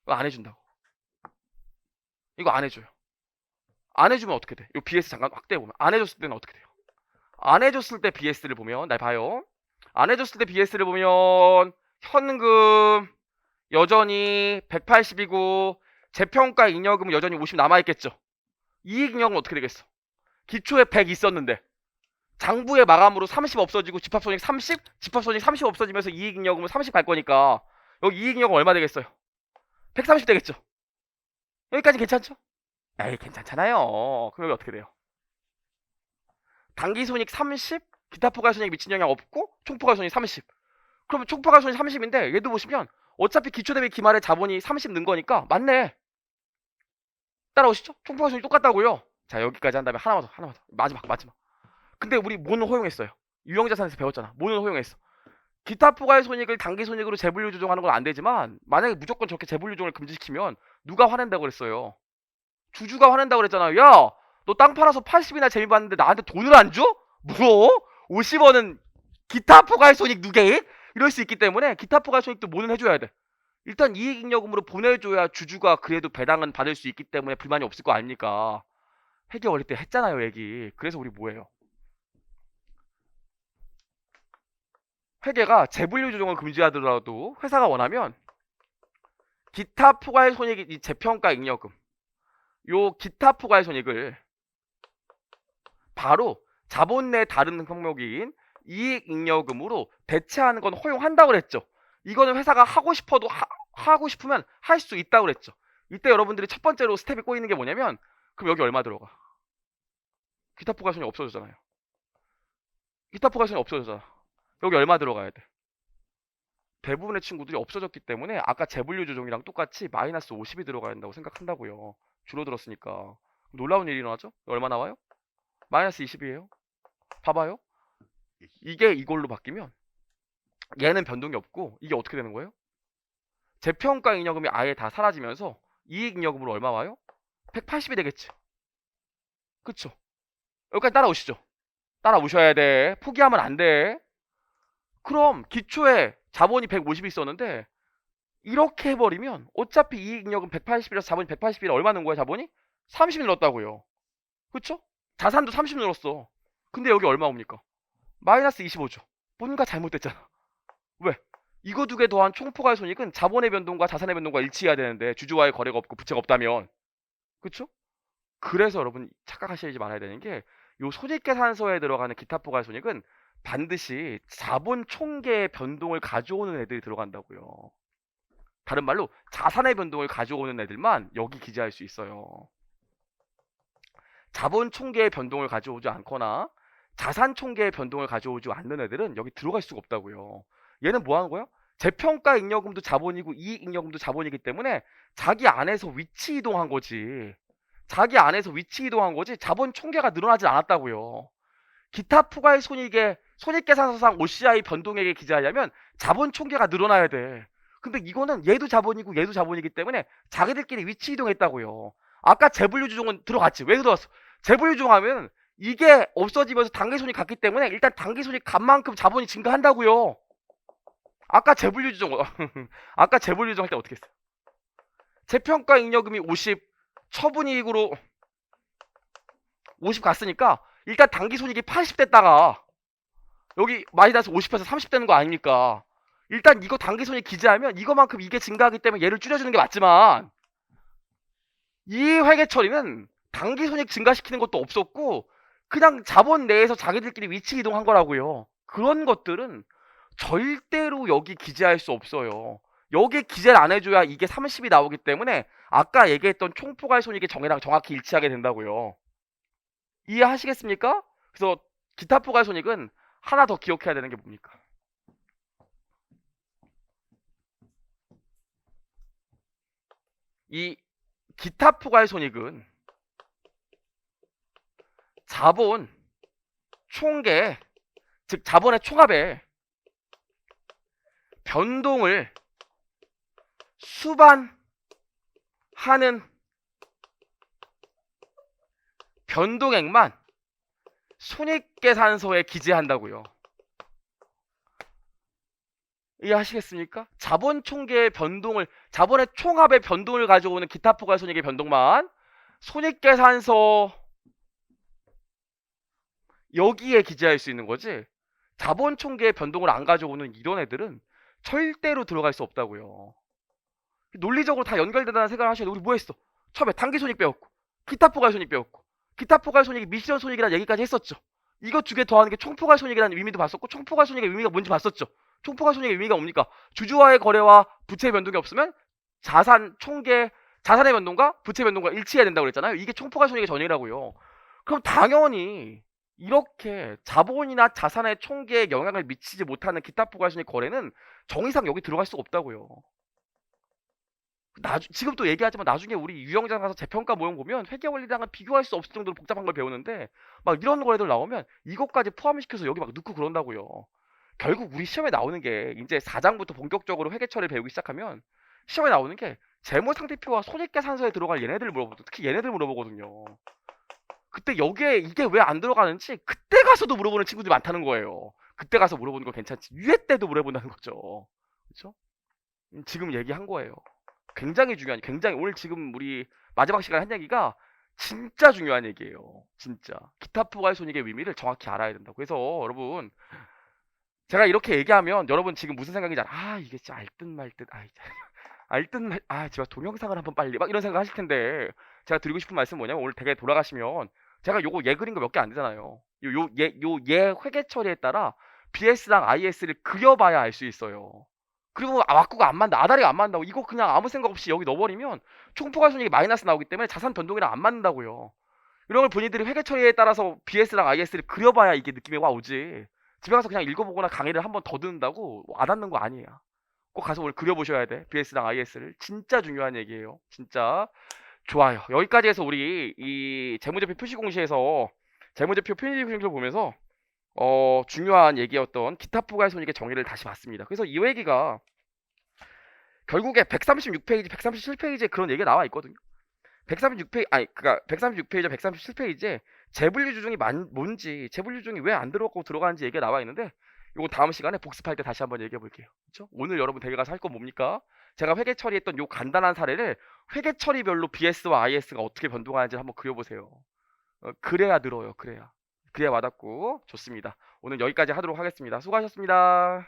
이거 안 해준다고. 이거 안 해줘요. 안 해주면 어떻게 돼? 이 BS 잠깐 확대해보면 안 해줬을 때는 어떻게 돼요? 안 해줬을 때 BS를 보면 날 봐요. 안 해줬을 때 BS를 보면 현금 여전히 180이고 재평가 잉여금은 여전히 50 남아있겠죠. 이익잉여금은 어떻게 되겠어? 기초에 100 있었는데 장부의 마감으로 30 없어지고 집합손익 30? 집합손익 30 없어지면서 이익잉여금은 30 갈 거니까 여기 이익잉여금 얼마 되겠어요? 130 되겠죠. 여기까지 괜찮죠? 에이 괜찮잖아요. 그럼 여기 어떻게 돼요? 당기손익 30, 기타 포괄손익 미친 영향 없고 총포괄손익 30. 그러면 총포괄손익 30인데 얘도 보시면 어차피 기초 대비 기말에 자본이 30 는 거니까 맞네. 따라오시죠? 총포괄손익 똑같다고요. 자 여기까지 한 다음에 하나만 더 마지막. 근데 우리 뭐는 허용했어요? 유형자산에서 배웠잖아. 뭐는 허용했어? 기타 포괄손익을 당기손익으로 재분류 조정하는 건 안 되지만 만약에 무조건 저렇게 재분류 조정을 금지시키면 누가 화낸다고 그랬어요? 주주가 화낸다고 그랬잖아요. 야, 너 땅 팔아서 80이나 재미 봤는데 나한테 돈을 안 줘? 뭐? 50원은 기타 포괄손익 누계? 이럴 수 있기 때문에 기타 포괄손익도 뭐는 해줘야 돼. 일단 이익잉여금으로 보내줘야 주주가 그래도 배당은 받을 수 있기 때문에 불만이 없을 거 아닙니까? 회계 어릴 때 했잖아요, 얘기. 그래서 우리 뭐예요? 회계가 재분류 조정을 금지하더라도 회사가 원하면 기타 포괄손익 이 재평가 잉여금 요 기타 포괄손익을 바로 자본 내 다른 항목인 이익잉여금으로 대체하는 건 허용한다고 그랬죠. 이거는 회사가 하고 싶어도 하고 싶으면 할 수 있다고 그랬죠. 이때 여러분들이 첫 번째로 스텝이 꼬이는 게 뭐냐면, 그럼 여기 얼마 들어가? 기타 포괄손이 없어졌잖아요. 기타 포괄손이 없어졌잖아. 여기 얼마 들어가야 돼? 대부분의 친구들이 없어졌기 때문에 아까 재분류 조정이랑 똑같이 마이너스 50이 들어가야 된다고 생각한다고요. 줄어들었으니까. 놀라운 일이 일어나죠? 얼마 나와요? 마이너스 20이에요. 봐봐요. 이게 이걸로 바뀌면 얘는 변동이 없고 이게 어떻게 되는 거예요? 재평가 잉여금이 아예 다 사라지면서 이익잉여금으로 얼마 와요? 180이 되겠지. 그쵸? 여기까지 따라오시죠. 따라오셔야 돼. 포기하면 안 돼. 그럼 기초에 자본이 150이 있었는데 이렇게 해버리면 어차피 이익잉여금 180이라서 자본이 180이라 얼마 넣은 거야 자본이? 30 늘었다고요. 그쵸? 자산도 30 늘었어. 근데 여기 얼마 옵니까? 마이너스 25죠. 뭔가 잘못됐잖아. 왜? 이거 두 개 더한 총포괄손익은 자본의 변동과 자산의 변동과 일치해야 되는데 주주와의 거래가 없고 부채가 없다면. 그쵸? 그래서 여러분 착각하시지 말아야 되는 게 요 손익계산서에 들어가는 기타 포괄손익은 반드시 자본 총계의 변동을 가져오는 애들이 들어간다고요. 다른 말로 자산의 변동을 가져오는 애들만 여기 기재할 수 있어요. 자본 총계의 변동을 가져오지 않거나 자산 총계의 변동을 가져오지 않는 애들은 여기 들어갈 수가 없다고요. 얘는 뭐 하는 거야? 재평가 잉여금도 자본이고 이익 잉여금도 자본이기 때문에 자기 안에서 위치 이동한 거지. 자기 안에서 위치 이동한 거지 자본 총계가 늘어나지 않았다고요. 기타 포괄 손익의 손익계산서상 OCI 변동액에 기재하려면 자본 총계가 늘어나야 돼. 근데 이거는 얘도 자본이고 얘도 자본이기 때문에 자기들끼리 위치 이동했다고요. 아까 재분류 조정은 들어갔지. 왜 들어갔어? 재분류 조정하면 이게 없어지면서 단기손익 갔기 때문에 일단 단기손익 간 만큼 자본이 증가한다고요. 아까 재분류 조정 아까 재분류 조정 할 때 어떻게 했어요? 재평가 잉여금이 50 처분이익으로 50 갔으니까 일단 단기손익이 80 됐다가 여기 마이너스 50에서 30 되는 거 아닙니까? 일단 이거 단기손익 기재하면 이거만큼 이게 증가하기 때문에 얘를 줄여주는 게 맞지만 이 회계 처리는 단기손익 증가시키는 것도 없었고 그냥 자본 내에서 자기들끼리 위치 이동한 거라고요. 그런 것들은 절대로 여기 기재할 수 없어요. 여기 기재를 안 해줘야 이게 30이 나오기 때문에 아까 얘기했던 총포괄손익의 정의랑 정확히 일치하게 된다고요. 이해하시겠습니까? 그래서 기타 포괄손익은 하나 더 기억해야 되는 게 뭡니까? 이 기타 포괄손익은 자본 총계, 즉 자본의 총합의 변동을 수반하는 변동액만 손익계산서에 기재한다고요. 이해하시겠습니까? 자본 총계의 변동을 자본의 총합의 변동을 가져오는 기타 포괄손익의 변동만 손익계산서 여기에 기재할 수 있는 거지. 자본 총계의 변동을 안 가져오는 이런 애들은 절대로 들어갈 수 없다고요. 논리적으로 다 연결된다는 생각을 하셔야 돼. 우리 뭐 했어? 처음에 단기손익 배웠고 기타 포괄손익 배웠고 기타 포괄손익이 미션 손익이라는 얘기까지 했었죠. 이거 두 개 더하는 게 총포괄손익이라는 의미도 봤었고 총포괄손익의 의미가 뭔지 봤었죠. 총포괄손익의 의미가 뭡니까? 주주와의 거래와 부채 변동이 없으면 자산 총계 자산의 변동과 부채 변동과 일치해야 된다고 그랬잖아요. 이게 총포괄손익의 전이라고요. 그럼 당연히 이렇게 자본이나 자산의 총계에 영향을 미치지 못하는 기타 포괄손익 거래는 정의상 여기 들어갈 수가 없다고요. 지금 또 얘기하지만 나중에 우리 유형장 가서 재평가 모형 보면 회계 원리랑은 비교할 수 없을 정도로 복잡한 걸 배우는데 막 이런 거래들 나오면 이것까지 포함시켜서 여기 막 넣고 그런다고요. 결국 우리 시험에 나오는 게 이제 4장부터 본격적으로 회계 처리를 배우기 시작하면 시험에 나오는 게 재무상태표와 손익계산서에 들어갈 얘네들 물어보고 특히 얘네들 물어보거든요. 그때 여기에 이게 왜 안 들어가는지 그때 가서도 물어보는 친구들이 많다는 거예요. 그때 가서 물어보는 건 괜찮지 유예 때도 물어본다는 거죠. 그렇죠? 지금 얘기한 거예요. 굉장히 중요한, 굉장히 오늘 지금 우리 마지막 시간에 한 얘기가 진짜 중요한 얘기예요. 진짜 기타 포괄손익의 의미를 정확히 알아야 된다고. 그래서 여러분 제가 이렇게 얘기하면 여러분 지금 무슨 생각인지 알아? 이게 진짜 알듯 말듯 알듯 제발 동영상을 한번 빨리 막 이런 생각 하실 텐데 제가 드리고 싶은 말씀 은 뭐냐면 오늘 댁에 돌아가시면 제가 요거 얘 그린 거 몇 개 안 되잖아요. 얘 회계 처리에 따라 BS랑 IS를 그려봐야 알 수 있어요. 그리고 왁구가 안 맞는다. 아다리가 안 맞는다고. 이거 그냥 아무 생각 없이 여기 넣어버리면 총포괄손익이 마이너스 나오기 때문에 자산 변동이랑 안 맞는다고요. 이런 걸 본인들이 회계 처리에 따라서 BS랑 IS를 그려봐야 이게 느낌이 와 오지. 집에 가서 그냥 읽어보거나 강의를 한번 더 듣는다고 와닿는 거 아니에요. 꼭 가서 오늘 그려보셔야 돼. BS랑 IS를. 진짜 중요한 얘기예요. 진짜. 좋아요. 여기까지 해서 우리 이 재무제표 표시 공시에서 재무제표 표시 공시를 보면서 중요한 얘기였던 기타 포괄손익의 정의를 다시 봤습니다. 그래서 이 얘기가 결국에 136페이지, 137페이지에 그런 얘기가 나와 있거든요. 136페이지, 아니, 그니까 136페이지, 137페이지에 재분류 주중이 뭔지, 재분류 주중이 왜 안 들어가고 들어가는지 얘기가 나와 있는데, 이거 다음 시간에 복습할 때 다시 한번 얘기해 볼게요. 그렇죠? 오늘 여러분 댁에 가서 할 건 뭡니까? 제가 회계 처리했던 요 간단한 사례를 회계 처리별로 BS와 IS가 어떻게 변동하는지 한번 그려보세요. 그래야 늘어요. 그래야. 그래야 와닿고 좋습니다. 오늘 여기까지 하도록 하겠습니다. 수고하셨습니다.